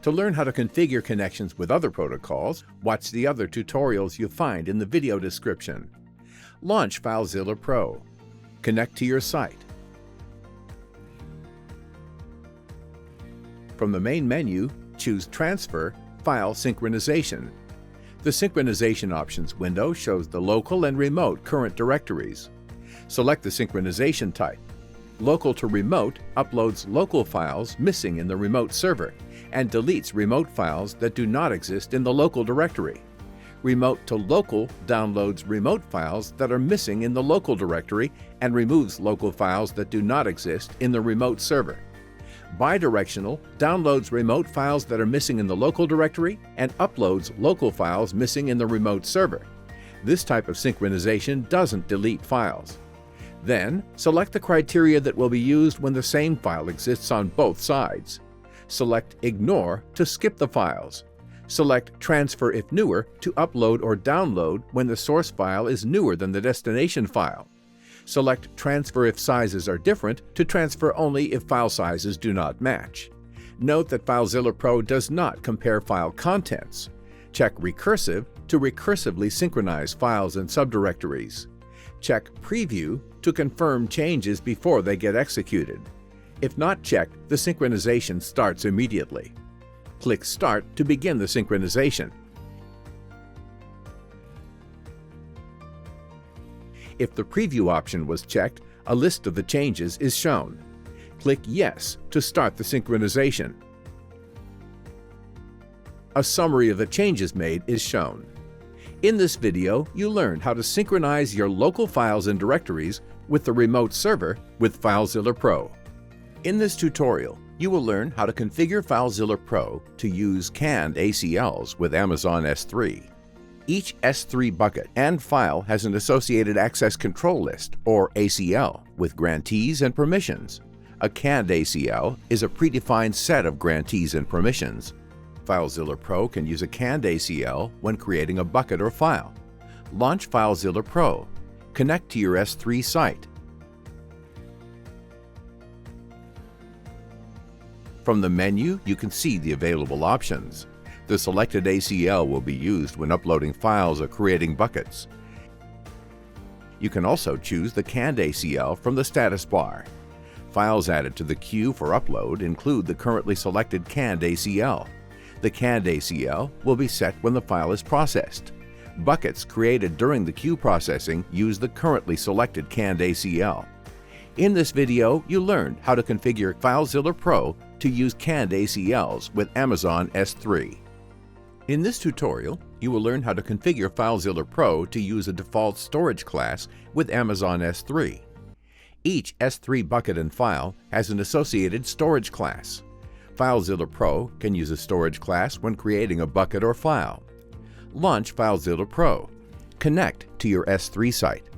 To learn how to configure connections with other protocols, watch the other tutorials you'll find in the video description. Launch FileZilla Pro. Connect to your site. From the main menu, choose Transfer, File Synchronization. The Synchronization Options window shows the local and remote current directories. Select the synchronization type. Local to Remote uploads local files missing in the remote server and deletes remote files that do not exist in the local directory. Remote to Local downloads remote files that are missing in the local directory and removes local files that do not exist in the remote server. Bidirectional downloads remote files that are missing in the local directory and uploads local files missing in the remote server. This type of synchronization doesn't delete files. Then, select the criteria that will be used when the same file exists on both sides. Select Ignore to skip the files. Select Transfer if newer to upload or download when the source file is newer than the destination file. Select Transfer if sizes are different to transfer only if file sizes do not match. Note that FileZilla Pro does not compare file contents. Check Recursive to recursively synchronize files and subdirectories. Check Preview to confirm changes before they get executed. If not checked, the synchronization starts immediately. Click Start to begin the synchronization. If the Preview option was checked, a list of the changes is shown. Click Yes to start the synchronization. A summary of the changes made is shown. In this video, you learned how to synchronize your local files and directories with the remote server with FileZilla Pro. In this tutorial, you will learn how to configure FileZilla Pro to use canned ACLs with Amazon S3. Each S3 bucket and file has an associated access control list, or ACL, with grantees and permissions. A canned ACL is a predefined set of grantees and permissions. FileZilla Pro can use a canned ACL when creating a bucket or file. Launch FileZilla Pro. Connect to your S3 site. From the menu, you can see the available options. The selected ACL will be used when uploading files or creating buckets. You can also choose the canned ACL from the status bar. Files added to the queue for upload include the currently selected canned ACL. The canned ACL will be set when the file is processed. Buckets created during the queue processing use the currently selected canned ACL. In this video, you learned how to configure FileZilla Pro to use canned ACLs with Amazon S3. In this tutorial, you will learn how to configure FileZilla Pro to use a default storage class with Amazon S3. Each S3 bucket and file has an associated storage class. FileZilla Pro can use a storage class when creating a bucket or file. Launch FileZilla Pro. Connect to your S3 site.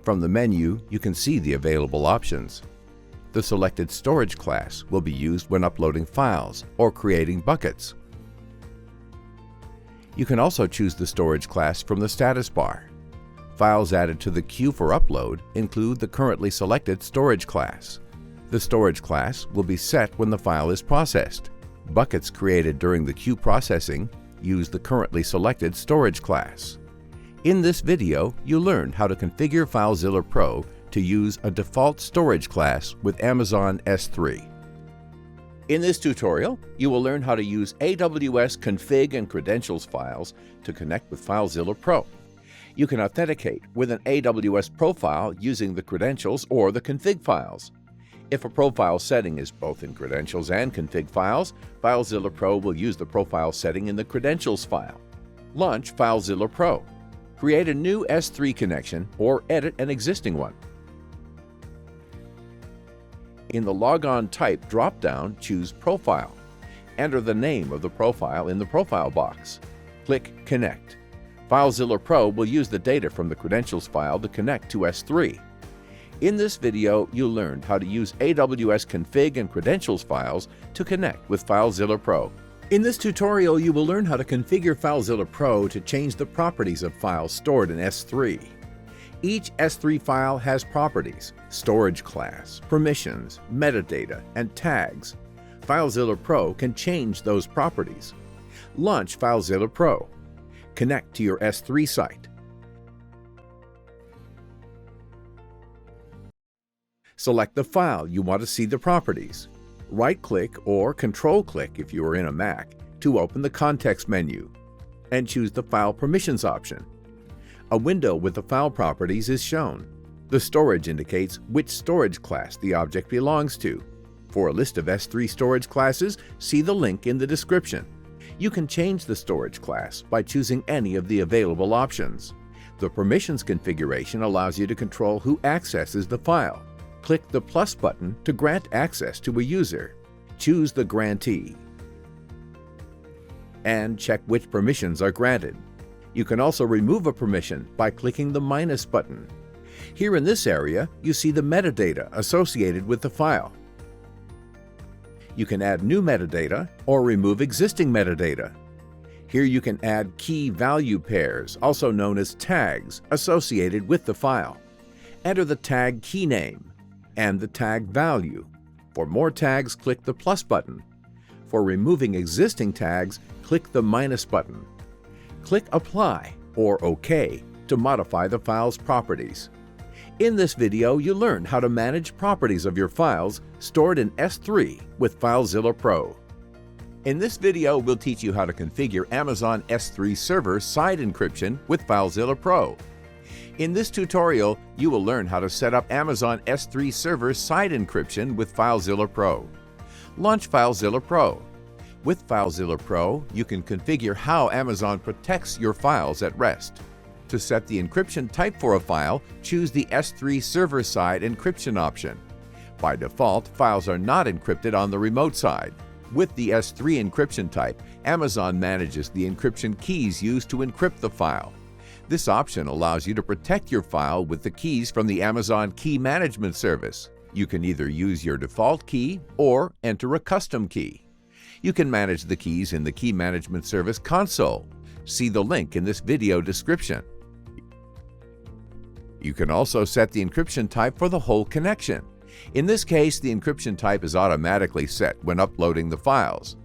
From the menu, you can see the available options. The selected storage class will be used when uploading files or creating buckets. You can also choose the storage class from the status bar. Files added to the queue for upload include the currently selected storage class. The storage class will be set when the file is processed. Buckets created during the queue processing use the currently selected storage class. In this video, you learned how to configure FileZilla Pro to use a default storage class with Amazon S3. In this tutorial, you will learn how to use AWS config and credentials files to connect with FileZilla Pro. You can authenticate with an AWS profile using the credentials or the config files. If a profile setting is both in credentials and config files, FileZilla Pro will use the profile setting in the credentials file. Launch FileZilla Pro. Create a new S3 connection or edit an existing one. In the Logon Type drop-down, choose Profile. Enter the name of the profile in the profile box. Click Connect. FileZilla Pro will use the data from the credentials file to connect to S3. In this video, you learned how to use AWS config and credentials files to connect with FileZilla Pro. In this tutorial, you will learn how to configure FileZilla Pro to change the properties of files stored in S3. Each S3 file has properties, storage class, permissions, metadata, and tags. FileZilla Pro can change those properties. Launch FileZilla Pro. Connect to your S3 site. Select the file you want to see the properties. Right-click or Control-click if you are in a Mac to open the context menu, and choose the File Permissions option. A window with the file properties is shown. The storage indicates which storage class the object belongs to. For a list of S3 storage classes, see the link in the description. You can change the storage class by choosing any of the available options. The permissions configuration allows you to control who accesses the file. Click the plus button to grant access to a user. Choose the grantee. And check which permissions are granted. You can also remove a permission by clicking the minus button. Here in this area, you see the metadata associated with the file. You can add new metadata or remove existing metadata. Here you can add key value pairs, also known as tags, associated with the file. Enter the tag key name and the tag value. For more tags, click the plus button. For removing existing tags, click the minus button. Click Apply or OK to modify the file's properties. In this video, you learn how to manage properties of your files stored in S3 with FileZilla Pro. In this video, we'll teach you how to configure Amazon S3 server side encryption with FileZilla Pro. In this tutorial, you will learn how to set up Amazon S3 server side encryption with FileZilla Pro. Launch FileZilla Pro. With FileZilla Pro, you can configure how Amazon protects your files at rest. To set the encryption type for a file, choose the S3 server-side encryption option. By default, files are not encrypted on the remote side. With the S3 encryption type, Amazon manages the encryption keys used to encrypt the file. This option allows you to protect your file with the keys from the Amazon Key Management Service. You can either use your default key or enter a custom key. You can manage the keys in the Key Management Service console. See the link in this video description. You can also set the encryption type for the whole connection. In this case, the encryption type is automatically set when uploading the files.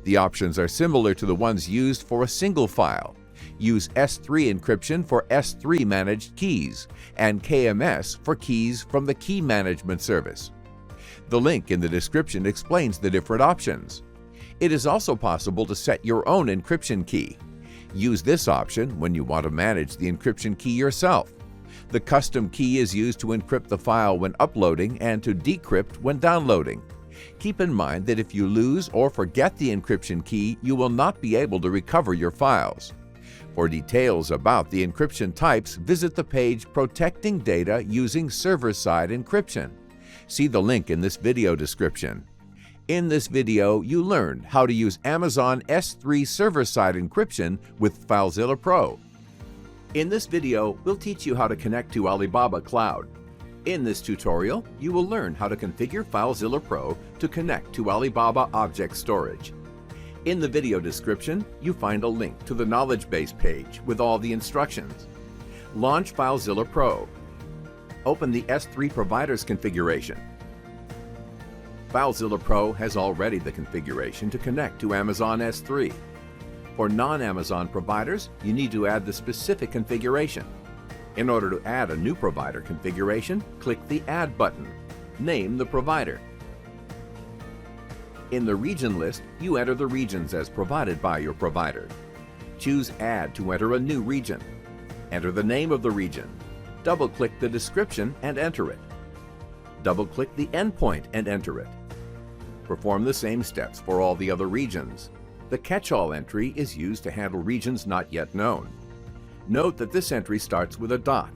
The options are similar to the ones used for a single file. Use S3 encryption for S3 managed keys and KMS for keys from the Key Management Service. The link in the description explains the different options. It is also possible to set your own encryption key. Use this option when you want to manage the encryption key yourself. The custom key is used to encrypt the file when uploading and to decrypt when downloading. Keep in mind that if you lose or forget the encryption key, you will not be able to recover your files. For details about the encryption types, visit the page Protecting Data Using Server-Side Encryption. See the link in this video description. In this video, you learned how to use Amazon S3 server-side encryption with FileZilla Pro. In this video, we'll teach you how to connect to Alibaba Cloud. In this tutorial, you will learn how to configure FileZilla Pro to connect to Alibaba Object Storage. In the video description, you find a link to the knowledge base page with all the instructions. Launch FileZilla Pro. Open the S3 Providers configuration. FileZilla Pro has already the configuration to connect to Amazon S3. For non-Amazon providers, you need to add the specific configuration. In order to add a new provider configuration, click the Add button. Name the provider. In the region list, you enter the regions as provided by your provider. Choose Add to enter a new region. Enter the name of the region. Double-click the description and enter it. Double-click the endpoint and enter it. Perform the same steps for all the other regions. The catch-all entry is used to handle regions not yet known. Note that this entry starts with a dot.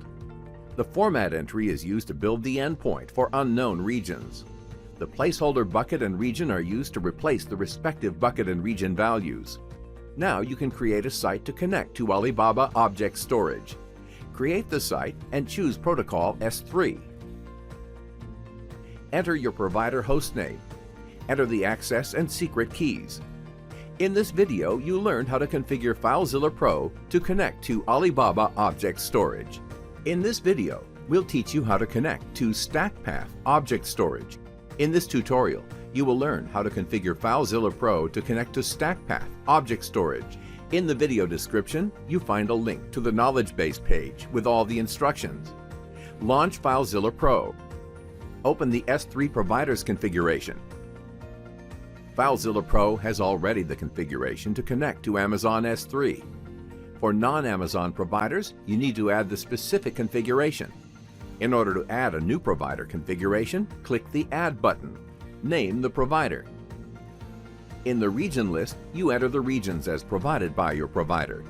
The format entry is used to build the endpoint for unknown regions. The placeholder bucket and region are used to replace the respective bucket and region values. Now you can create a site to connect to Alibaba Object Storage. Create the site and choose Protocol S3. Enter your provider hostname. Enter the access and secret keys. In this video, you learned how to configure FileZilla Pro to connect to Alibaba Object Storage. In this video, we'll teach you how to connect to StackPath Object Storage. In this tutorial, you will learn how to configure FileZilla Pro to connect to StackPath Object Storage. In the video description, you find a link to the knowledge base page with all the instructions. Launch FileZilla Pro. Open the S3 Providers configuration. FileZilla Pro has already the configuration to connect to Amazon S3. For non-Amazon providers, you need to add the specific configuration. In order to add a new provider configuration, click the Add button. Name the provider. In the region list, you enter the regions as provided by your provider.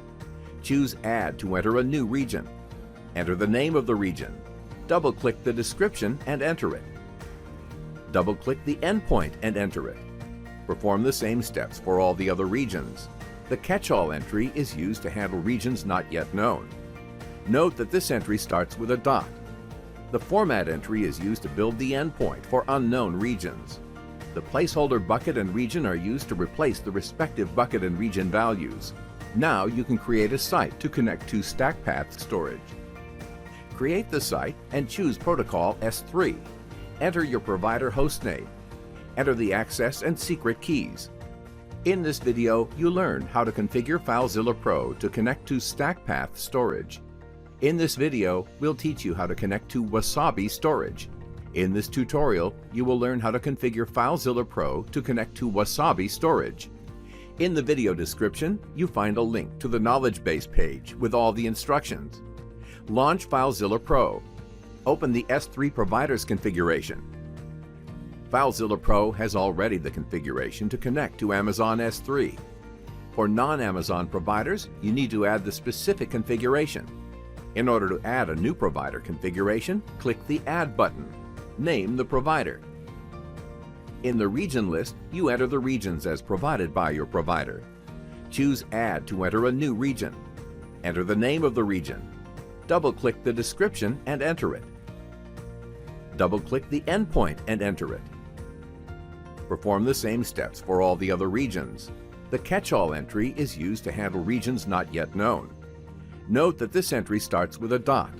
Choose Add to enter a new region. Enter the name of the region. Double-click the description and enter it. Double-click the endpoint and enter it. Perform the same steps for all the other regions. The catch-all entry is used to handle regions not yet known. Note that this entry starts with a dot. The format entry is used to build the endpoint for unknown regions. The placeholder bucket and region are used to replace the respective bucket and region values. Now you can create a site to connect to StackPath Storage. Create the site and choose Protocol S3. Enter your provider hostname. Enter the access and secret keys. In this video, you learn how to configure FileZilla Pro to connect to StackPath Storage. In this video, we'll teach you how to connect to Wasabi Storage. In this tutorial, you will learn how to configure FileZilla Pro to connect to Wasabi Storage. In the video description, you find a link to the knowledge base page with all the instructions. Launch FileZilla Pro. Open the S3 Providers configuration. FileZilla Pro has already the configuration to connect to Amazon S3. For non-Amazon providers, you need to add the specific configuration. In order to add a new provider configuration, click the Add button. Name the provider. In the region list, you enter the regions as provided by your provider. Choose Add to enter a new region. Enter the name of the region. Double-click the description and enter it. Double-click the endpoint and enter it. Perform the same steps for all the other regions. The catch-all entry is used to handle regions not yet known. Note that this entry starts with a dot.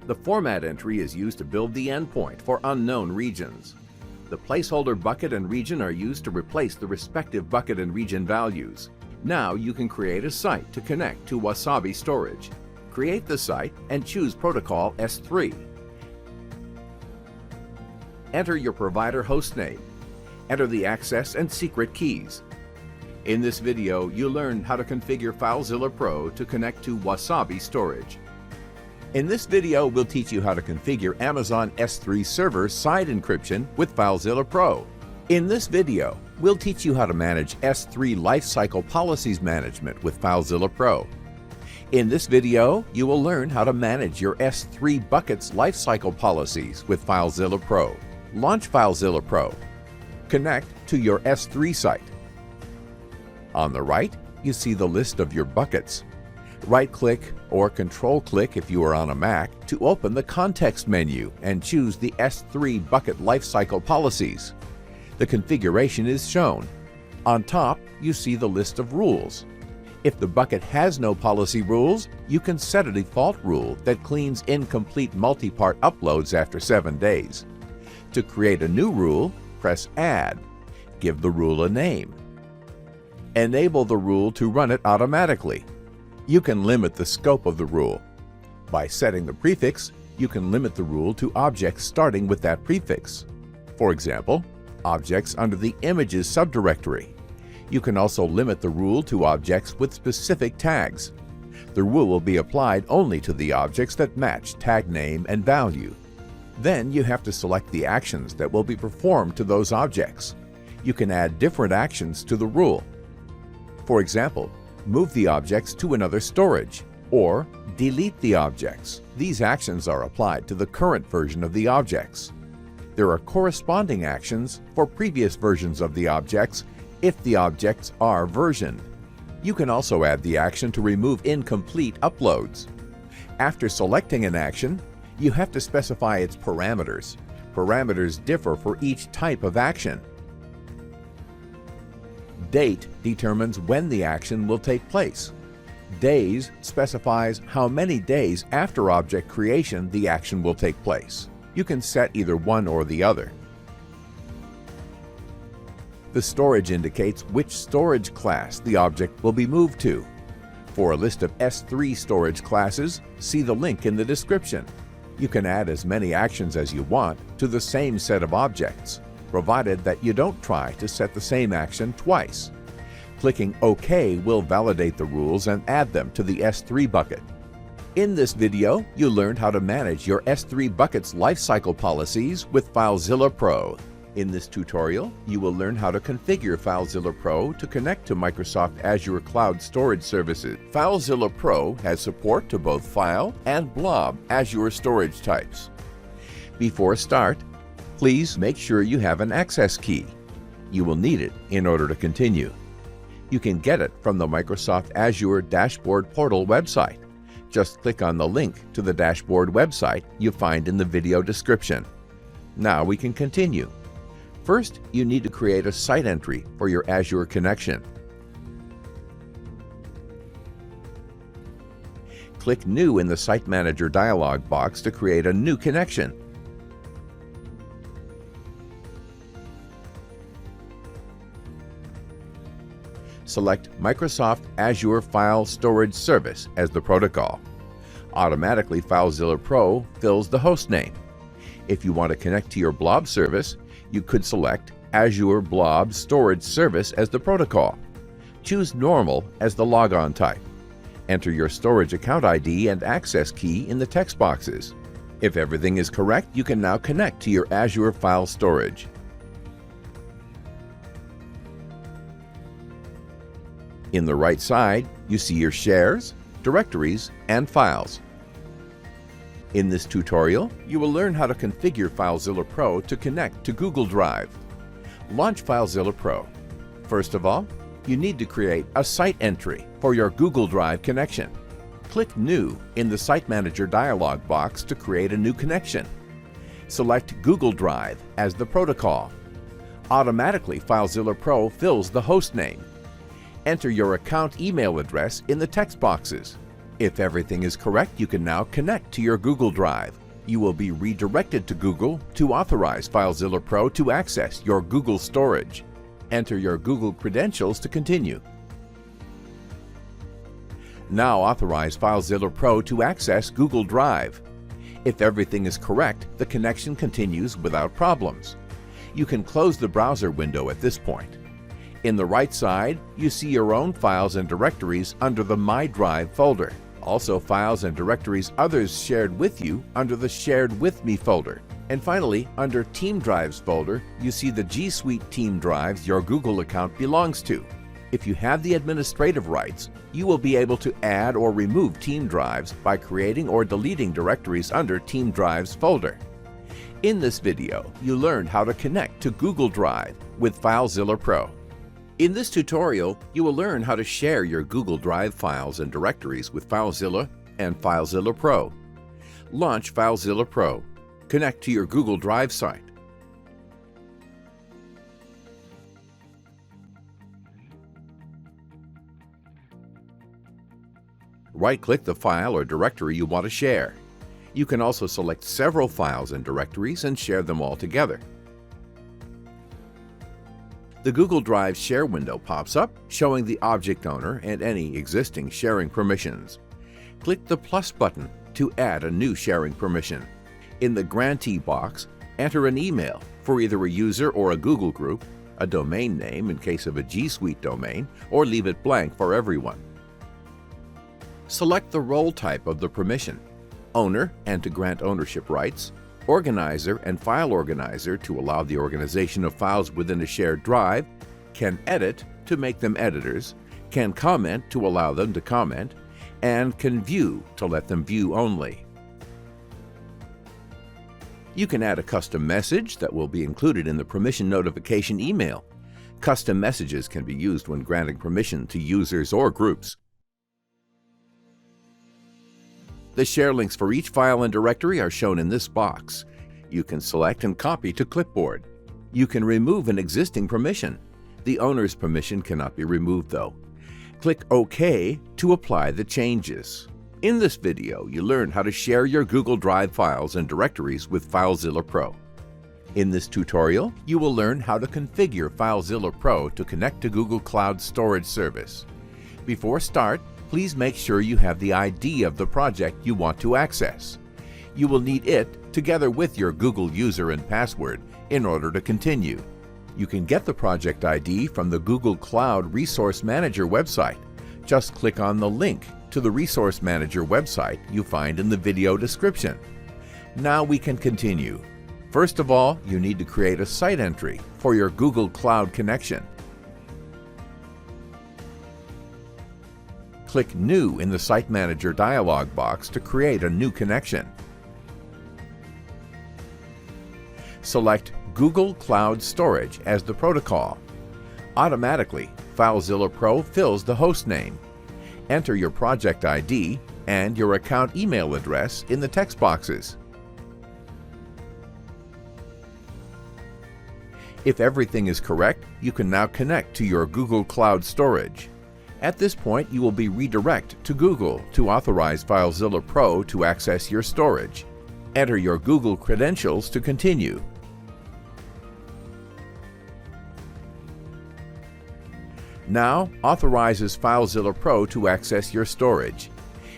The format entry is used to build the endpoint for unknown regions. The placeholder bucket and region are used to replace the respective bucket and region values. Now you can create a site to connect to Wasabi Storage. Create the site and choose Protocol S3. Enter your provider hostname. Enter the access and secret keys. In this video, you learn how to configure FileZilla Pro to connect to Wasabi Storage. In this video, we'll teach you how to configure Amazon S3 server side encryption with FileZilla Pro. In this video, we'll teach you how to manage S3 lifecycle policies management with FileZilla Pro. In this video, you will learn how to manage your S3 buckets lifecycle policies with FileZilla Pro. Launch FileZilla Pro. Connect to your S3 site. On the right, you see the list of your buckets. Right-click or Control-click if you are on a Mac to open the context menu and choose the S3 bucket lifecycle policies. The configuration is shown. On top, you see the list of rules. If the bucket has no policy rules, you can set a default rule that cleans incomplete multi-part uploads after 7 days. To create a new rule, press Add. Give the rule a name. Enable the rule to run it automatically. You can limit the scope of the rule. By setting the prefix, you can limit the rule to objects starting with that prefix. For example, objects under the Images subdirectory. You can also limit the rule to objects with specific tags. The rule will be applied only to the objects that match tag name and value. Then you have to select the actions that will be performed to those objects. You can add different actions to the rule. For example, move the objects to another storage, or delete the objects. These actions are applied to the current version of the objects. There are corresponding actions for previous versions of the objects if the objects are versioned. You can also add the action to remove incomplete uploads. After selecting an action, you have to specify its parameters. Parameters differ for each type of action. Date determines when the action will take place. Days specifies how many days after object creation the action will take place. You can set either one or the other. The storage indicates which storage class the object will be moved to. For a list of S3 storage classes, see the link in the description. You can add as many actions as you want to the same set of objects, provided that you don't try to set the same action twice. Clicking OK will validate the rules and add them to the S3 bucket. In this video, you learned how to manage your S3 buckets lifecycle policies with FileZilla Pro. In this tutorial, you will learn how to configure FileZilla Pro to connect to Microsoft Azure Cloud Storage services. FileZilla Pro has support to both file and blob Azure storage types. Before start, please make sure you have an access key. You will need it in order to continue. You can get it from the Microsoft Azure Dashboard Portal website. Just click on the link to the dashboard website you find in the video description. Now we can continue. First, you need to create a site entry for your Azure connection. Click New in the Site Manager dialog box to create a new connection. Select Microsoft Azure File Storage Service as the protocol. Automatically, FileZilla Pro fills the hostname. If you want to connect to your blob service, you could select Azure Blob Storage Service as the protocol. Choose Normal as the logon type. Enter your storage account ID and access key in the text boxes. If everything is correct, you can now connect to your Azure File Storage. In the right side, you see your shares, directories, and files. In this tutorial, you will learn how to configure FileZilla Pro to connect to Google Drive. Launch FileZilla Pro. First of all, you need to create a site entry for your Google Drive connection. Click New in the Site Manager dialog box to create a new connection. Select Google Drive as the protocol. Automatically, FileZilla Pro fills the hostname. Enter your account email address in the text boxes. If everything is correct, you can now connect to your Google Drive. You will be redirected to Google to authorize FileZilla Pro to access your Google storage. Enter your Google credentials to continue. Now authorize FileZilla Pro to access Google Drive. If everything is correct, the connection continues without problems. You can close the browser window at this point. In the right side, you see your own files and directories under the My Drive folder. Also, files and directories others shared with you under the Shared With Me folder. And finally, under Team Drives folder, you see the G Suite team drives your Google account belongs to. If you have the administrative rights, you will be able to add or remove team drives by creating or deleting directories under Team Drives folder. In this video, you learned how to connect to Google Drive with FileZilla Pro. In this tutorial, you will learn how to share your Google Drive files and directories with FileZilla and FileZilla Pro. Launch FileZilla Pro. Connect to your Google Drive site. Right-click the file or directory you want to share. You can also select several files and directories and share them all together. The Google Drive Share window pops up, showing the object owner and any existing sharing permissions. Click the plus button to add a new sharing permission. In the Grantee box, enter an email for either a user or a Google group, a domain name in case of a G Suite domain, or leave it blank for everyone. Select the role type of the permission, owner and to grant ownership rights, organizer and file organizer to allow the organization of files within a shared drive, can edit to make them editors, can comment to allow them to comment, and can view to let them view only. You can add a custom message that will be included in the permission notification email. Custom messages can be used when granting permission to users or groups. The share links for each file and directory are shown in this box. You can select and copy to clipboard. You can remove an existing permission. The owner's permission cannot be removed though. Click OK to apply the changes. In this video, you learned how to share your Google Drive files and directories with FileZilla Pro. In this tutorial, you will learn how to configure FileZilla Pro to connect to Google Cloud Storage Service. Before start, please make sure you have the ID of the project you want to access. You will need it together with your Google user and password in order to continue. You can get the project ID from the Google Cloud Resource Manager website. Just click on the link to the Resource Manager website you find in the video description. Now we can continue. First of all, you need to create a site entry for your Google Cloud connection. Click New in the Site Manager dialog box to create a new connection. Select Google Cloud Storage as the protocol. Automatically, FileZilla Pro fills the hostname. Enter your project ID and your account email address in the text boxes. If everything is correct, you can now connect to your Google Cloud Storage. At this point, you will be redirected to Google to authorize FileZilla Pro to access your storage. Enter your Google credentials to continue. Now, authorizes FileZilla Pro to access your storage.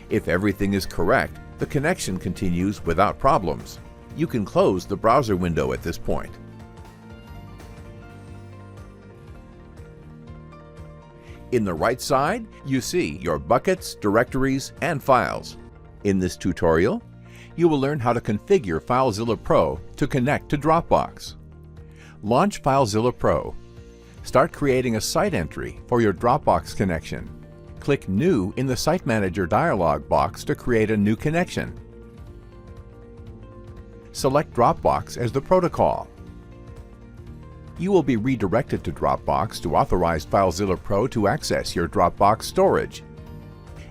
If everything is correct, the connection continues without problems. You can close the browser window at this point. In the right side, you see your buckets, directories, and files. In this tutorial, you will learn how to configure FileZilla Pro to connect to Dropbox. Launch FileZilla Pro. Start creating a site entry for your Dropbox connection. Click New in the Site Manager dialog box to create a new connection. Select Dropbox as the protocol. You will be redirected to Dropbox to authorize FileZilla Pro to access your Dropbox storage.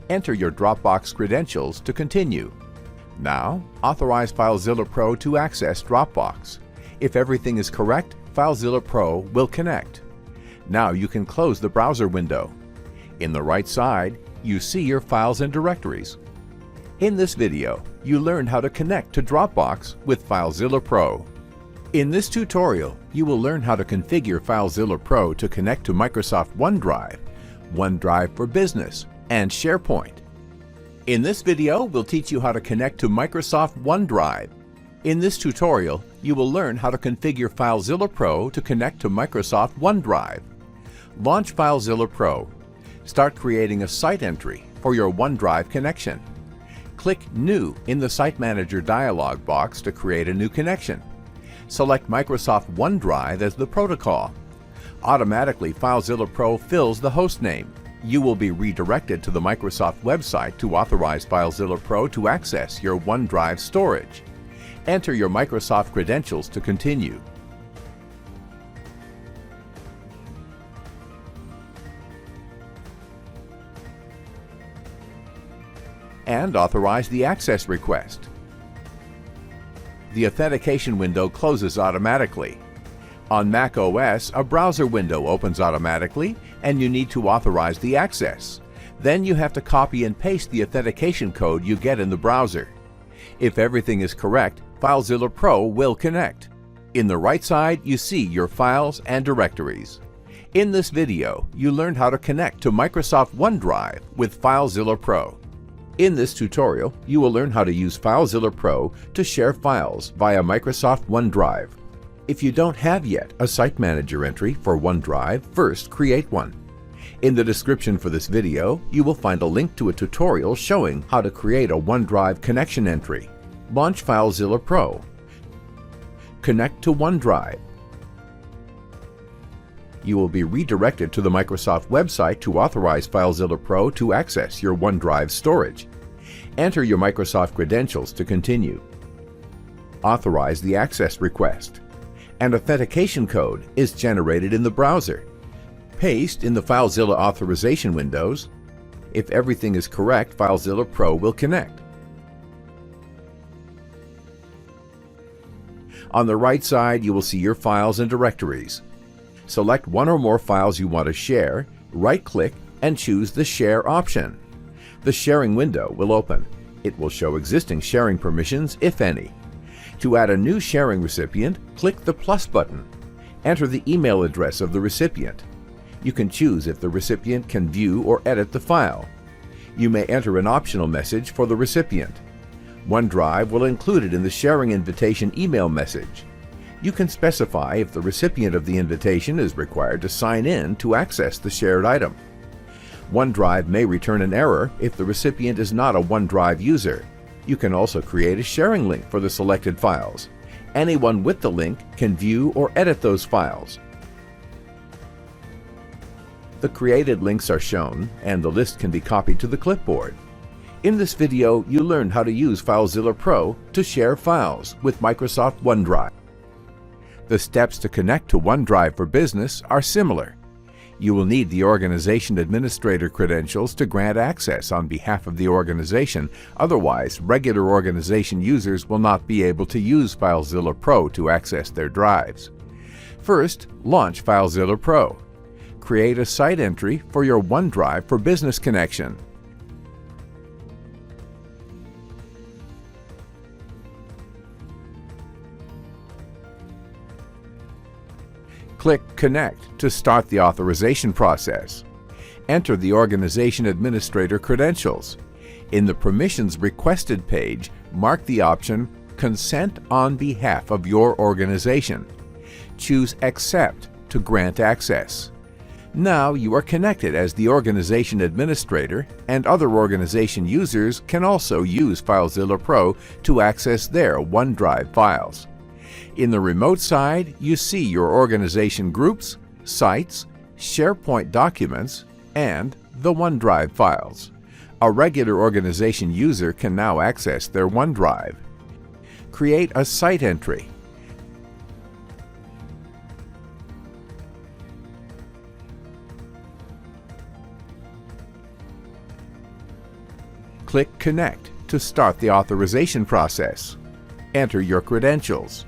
Enter your Dropbox credentials to continue. Now, authorize FileZilla Pro to access Dropbox. If everything is correct, FileZilla Pro will connect. Now you can close the browser window. In the right side, you see your files and directories. In this video, you learned how to connect to Dropbox with FileZilla Pro. In this tutorial, you will learn how to configure FileZilla Pro to connect to Microsoft OneDrive, OneDrive for Business, and SharePoint. In this video, we'll teach you how to connect to Microsoft OneDrive. In this tutorial, you will learn how to configure FileZilla Pro to connect to Microsoft OneDrive. Launch FileZilla Pro. Start creating a site entry for your OneDrive connection. Click New in the Site Manager dialog box to create a new connection. Select Microsoft OneDrive as the protocol. Automatically, FileZilla Pro fills the hostname. You will be redirected to the Microsoft website to authorize FileZilla Pro to access your OneDrive storage. Enter your Microsoft credentials to continue. And authorize the access request. The authentication window closes automatically. On Mac OS, a browser window opens automatically and you need to authorize the access. Then you have to copy and paste the authentication code you get in the browser. If everything is correct, FileZilla Pro will connect. In the right side, you see your files and directories. In this video, you learned how to connect to Microsoft OneDrive with FileZilla Pro. In this tutorial, you will learn how to use FileZilla Pro to share files via Microsoft OneDrive. If you don't have yet a Site Manager entry for OneDrive, first create one. In the description for this video, you will find a link to a tutorial showing how to create a OneDrive connection entry. Launch FileZilla Pro. Connect to OneDrive. You will be redirected to the Microsoft website to authorize FileZilla Pro to access your OneDrive storage. Enter your Microsoft credentials to continue. Authorize the access request. An authentication code is generated in the browser. Paste in the FileZilla authorization windows. If everything is correct, FileZilla Pro will connect. On the right side, you will see your files and directories. Select one or more files you want to share, right-click, and choose the Share option. The sharing window will open. It will show existing sharing permissions, if any. To add a new sharing recipient, click the plus button. Enter the email address of the recipient. You can choose if the recipient can view or edit the file. You may enter an optional message for the recipient. OneDrive will include it in the sharing invitation email message. You can specify if the recipient of the invitation is required to sign in to access the shared item. OneDrive may return an error if the recipient is not a OneDrive user. You can also create a sharing link for the selected files. Anyone with the link can view or edit those files. The created links are shown, and the list can be copied to the clipboard. In this video, you learned how to use FileZilla Pro to share files with Microsoft OneDrive. The steps to connect to OneDrive for Business are similar. You will need the organization administrator credentials to grant access on behalf of the organization. Otherwise, regular organization users will not be able to use FileZilla Pro to access their drives. First, launch FileZilla Pro. Create a site entry for your OneDrive for Business connection. Click Connect to start the authorization process. Enter the organization administrator credentials. In the Permissions Requested page, mark the option Consent on behalf of your organization. Choose Accept to grant access. Now you are connected as the organization administrator, and other organization users can also use FileZilla Pro to access their OneDrive files. In the remote side, you see your organization groups, sites, SharePoint documents, and the OneDrive files. A regular organization user can now access their OneDrive. Create a site entry. Click Connect to start the authorization process. Enter your credentials.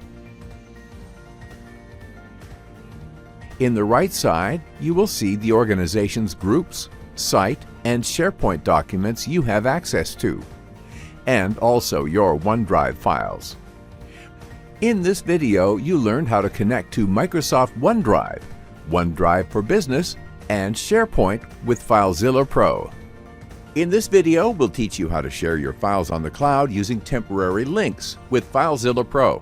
In the right side, you will see the organization's groups, site, and SharePoint documents you have access to, and also your OneDrive files. In this video, you learned how to connect to Microsoft OneDrive, OneDrive for Business, and SharePoint with FileZilla Pro. In this video, we'll teach you how to share your files on the cloud using temporary links with FileZilla Pro.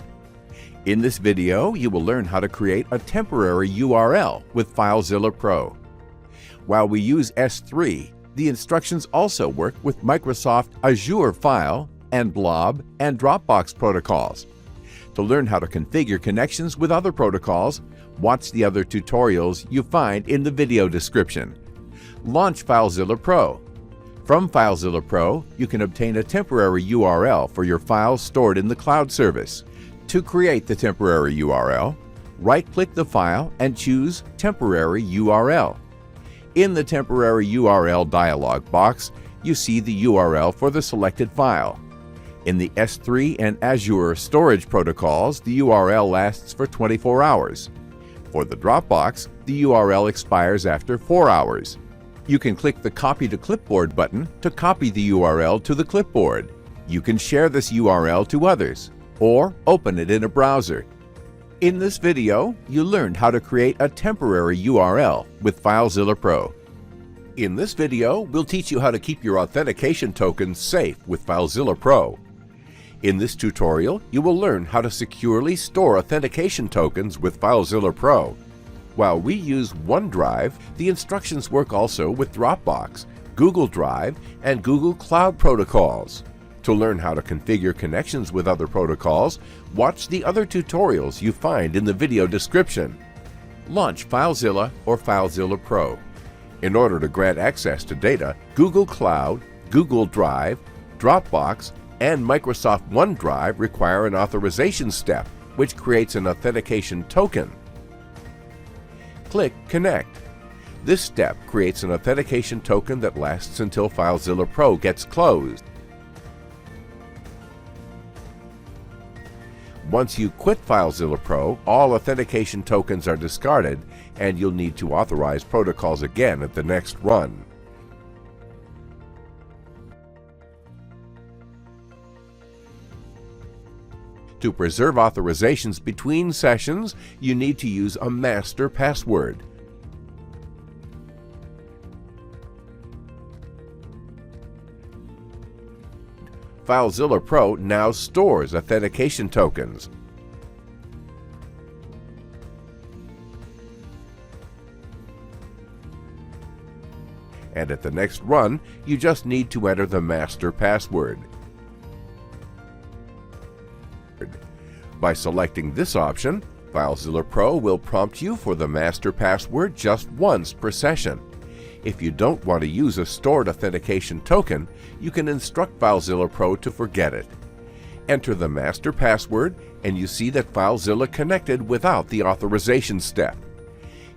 In this video, you will learn how to create a temporary URL with FileZilla Pro. While we use S3, the instructions also work with Microsoft Azure File and Blob and Dropbox protocols. To learn how to configure connections with other protocols, watch the other tutorials you find in the video description. Launch FileZilla Pro. From FileZilla Pro, you can obtain a temporary URL for your files stored in the cloud service. To create the temporary URL, right-click the file and choose Temporary URL. In the Temporary URL dialog box, you see the URL for the selected file. In the S3 and Azure storage protocols, the URL lasts for 24 hours. For the Dropbox, the URL expires after 4 hours. You can click the Copy to Clipboard button to copy the URL to the clipboard. You can share this URL to others, or open it in a browser. In this video, you learned how to create a temporary URL with FileZilla Pro. In this video, we'll teach you how to keep your authentication tokens safe with FileZilla Pro. In this tutorial, you will learn how to securely store authentication tokens with FileZilla Pro. While we use OneDrive, the instructions work also with Dropbox, Google Drive, and Google Cloud protocols. To learn how to configure connections with other protocols, watch the other tutorials you find in the video description. Launch FileZilla or FileZilla Pro. In order to grant access to data, Google Cloud, Google Drive, Dropbox, and Microsoft OneDrive require an authorization step, which creates an authentication token. Click Connect. This step creates an authentication token that lasts until FileZilla Pro gets closed. Once you quit FileZilla Pro, all authentication tokens are discarded, and you'll need to authorize protocols again at the next run. To preserve authorizations between sessions, you need to use a master password. FileZilla Pro now stores authentication tokens. And at the next run, you just need to enter the master password. By selecting this option, FileZilla Pro will prompt you for the master password just once per session. If you don't want to use a stored authentication token, you can instruct FileZilla Pro to forget it. Enter the master password, and you see that FileZilla connected without the authorization step.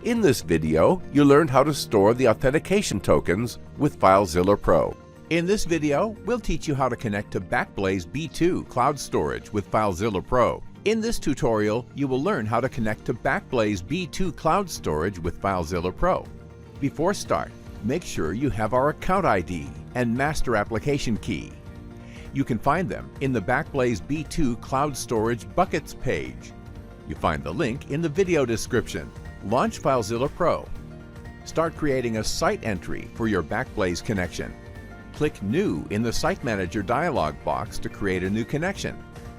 In this video, you learned how to store the authentication tokens with FileZilla Pro. In this video, we'll teach you how to connect to BackBlaze B2 Cloud Storage with FileZilla Pro. In this tutorial, you will learn how to connect to BackBlaze B2 Cloud Storage with FileZilla Pro. Before start, make sure you have our account ID and master application key. You can find them in the BackBlaze B2 Cloud Storage Buckets page. You find the link in the video description. Launch FileZilla Pro. Start creating a site entry for your BackBlaze connection. Click New in the Site Manager dialog box to create a new connection.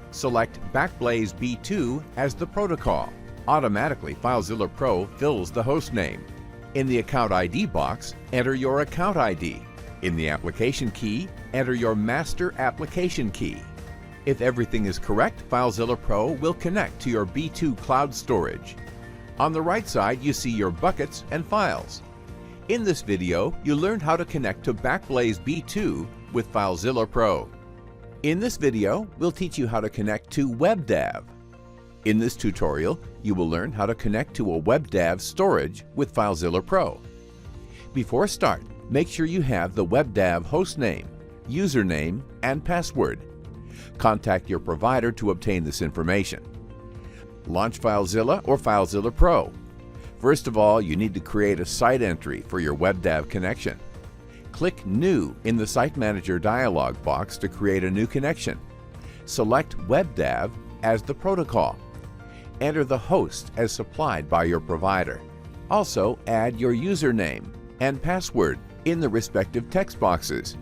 Select BackBlaze B2 as the protocol. Automatically, FileZilla Pro fills the host name. In the Account ID box, enter your account ID. In the application key, enter your master application key. If everything is correct, FileZilla Pro will connect to your B2 Cloud Storage. On the right side, you see your buckets and files. In this video, you learned how to connect to BackBlaze B2 with FileZilla Pro. In this video, we'll teach you how to connect to WebDAV. In this tutorial, you will learn how to connect to a WebDAV storage with FileZilla Pro. Before start, make sure you have the WebDAV hostname, username, and password. Contact your provider to obtain this information. Launch FileZilla or FileZilla Pro. First of all, you need to create a site entry for your WebDAV connection. Click New in the Site Manager dialog box to create a new connection. Select WebDAV as the protocol. Enter the host as supplied by your provider. Also, add your username and password in the respective text boxes.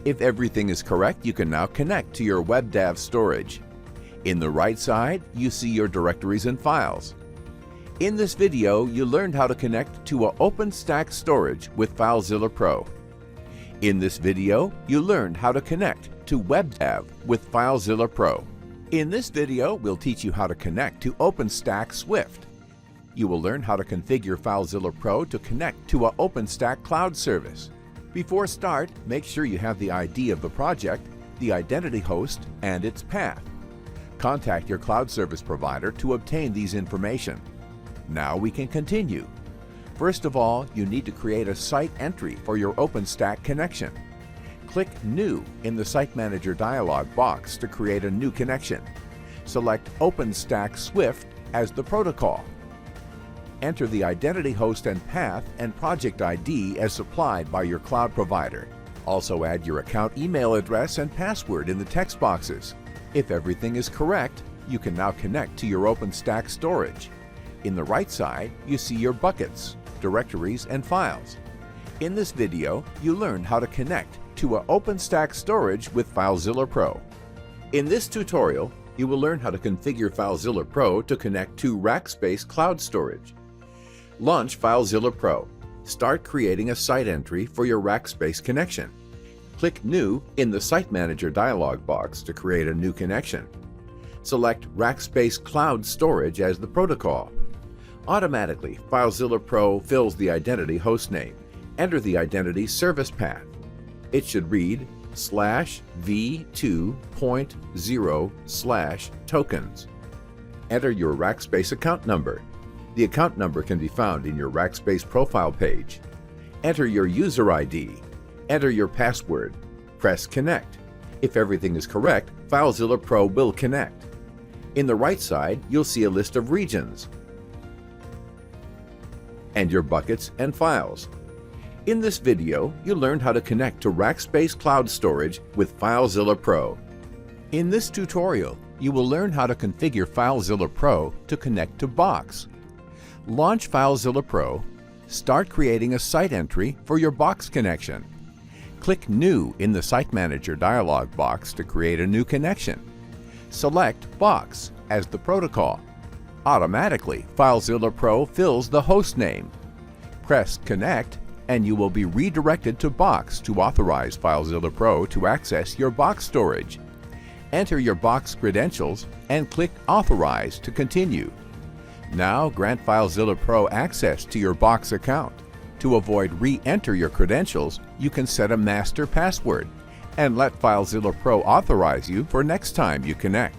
If everything is correct, you can now connect to your WebDAV storage. In the right side, you see your directories and files. In this video, you learned how to connect to an OpenStack Storage with FileZilla Pro. In this video, you learned how to connect to WebDAV with FileZilla Pro. In this video, we'll teach you how to connect to OpenStack Swift. You will learn how to configure FileZilla Pro to connect to an OpenStack Cloud service. Before start, make sure you have the ID of the project, the identity host, and its path. Contact your cloud service provider to obtain these information. Now we can continue. First of all, you need to create a site entry for your OpenStack connection. Click New in the Site Manager dialog box to create a new connection. Select OpenStack Swift as the protocol. Enter the identity host and path and project ID as supplied by your cloud provider. Also add your account email address and password in the text boxes. If everything is correct, you can now connect to your OpenStack storage. In the right side, you see your buckets, directories, and files. In this video, you learned how to connect to an OpenStack storage with FileZilla Pro. In this tutorial, you will learn how to configure FileZilla Pro to connect to Rackspace Cloud Storage. Launch FileZilla Pro. Start creating a site entry for your Rackspace connection. Click New in the Site Manager dialog box to create a new connection. Select Rackspace Cloud Storage as the protocol. Automatically, FileZilla Pro fills the identity hostname. Enter the identity service path. It should read /v2.0/tokens. Enter your Rackspace account number. The account number can be found in your Rackspace profile page. Enter your user ID. Enter your password. Press Connect. If everything is correct, FileZilla Pro will connect. In the right side, you'll see a list of regions and your buckets and files. In this video, you learned how to connect to Rackspace Cloud Storage with FileZilla Pro. In this tutorial, you will learn how to configure FileZilla Pro to connect to Box. Launch FileZilla Pro. Start creating a site entry for your Box connection. Click New in the Site Manager dialog box to create a new connection. Select Box as the protocol. Automatically, FileZilla Pro fills the host name. Press Connect and you will be redirected to Box to authorize FileZilla Pro to access your Box storage. Enter your Box credentials and click Authorize to continue. Now grant FileZilla Pro access to your Box account. To avoid re-enter your credentials, you can set a master password and let FileZilla Pro authorize you for next time you connect.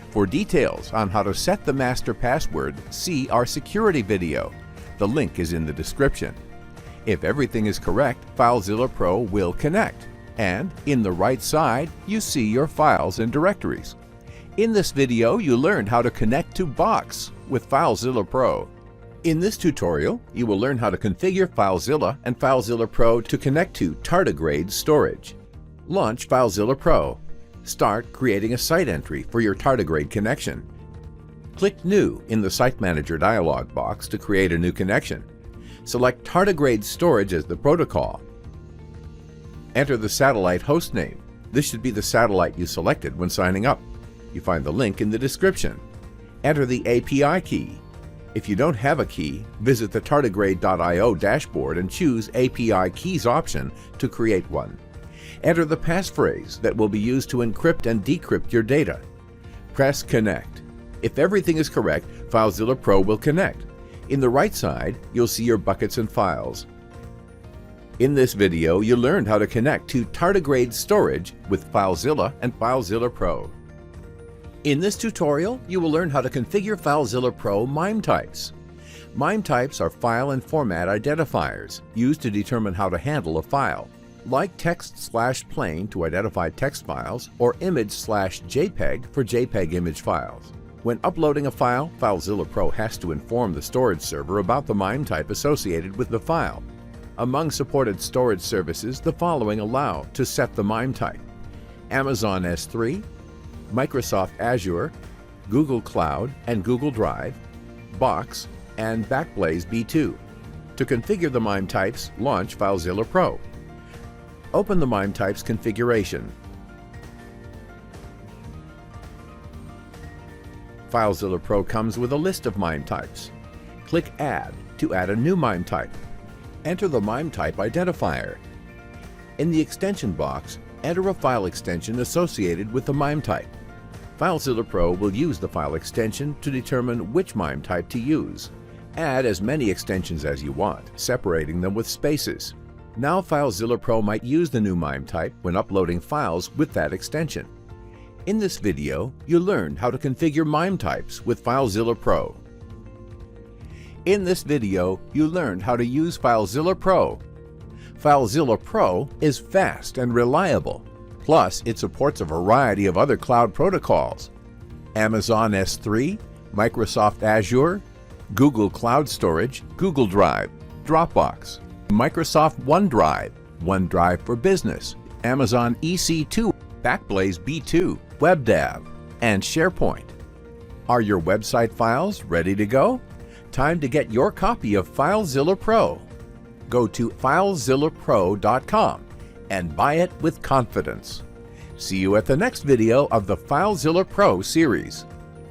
For details on how to set the master password, see our security video. The link is in the description. If everything is correct, FileZilla Pro will connect. And in the right side, you see your files and directories. In this video, you learned how to connect to Box with FileZilla Pro. In this tutorial, you will learn how to configure FileZilla and FileZilla Pro to connect to Tardigrade storage. Launch FileZilla Pro. Start creating a site entry for your Tardigrade connection. Click New in the Site Manager dialog box to create a new connection. Select Tardigrade storage as the protocol. Enter the satellite host name. This should be the satellite you selected when signing up. You find the link in the description. Enter the API key. If you don't have a key, visit the tardigrade.io dashboard and choose API Keys option to create one. Enter the passphrase that will be used to encrypt and decrypt your data. Press Connect. If everything is correct, FileZilla Pro will connect. In the right side, you'll see your buckets and files. In this video, you learned how to connect to Tardigrade storage with FileZilla and FileZilla Pro. In this tutorial, you will learn how to configure FileZilla Pro MIME types. MIME types are file and format identifiers used to determine how to handle a file, like text/plain to identify text files or image/JPEG for JPEG image files. When uploading a file, FileZilla Pro has to inform the storage server about the MIME type associated with the file. Among supported storage services, the following allow to set the MIME type: Amazon S3, Microsoft Azure, Google Cloud and Google Drive, Box, and BackBlaze B2. To configure the MIME types, launch FileZilla Pro. Open the MIME types configuration. FileZilla Pro comes with a list of MIME types. Click Add to add a new MIME type. Enter the MIME type identifier. In the extension box, enter a file extension associated with the MIME type. FileZilla Pro will use the file extension to determine which MIME type to use. Add as many extensions as you want, separating them with spaces. Now FileZilla Pro might use the new MIME type when uploading files with that extension. In this video, you learned how to configure MIME types with FileZilla Pro. In this video, you learned how to use FileZilla Pro. FileZilla Pro is fast and reliable. Plus, it supports a variety of other cloud protocols: Amazon S3, Microsoft Azure, Google Cloud Storage, Google Drive, Dropbox, Microsoft OneDrive, OneDrive for Business, Amazon EC2, BackBlaze B2, WebDAV, and SharePoint. Are your website files ready to go? Time to get your copy of FileZilla Pro. Go to FileZillaPro.com and buy it with confidence. See you at the next video of the FileZilla Pro series.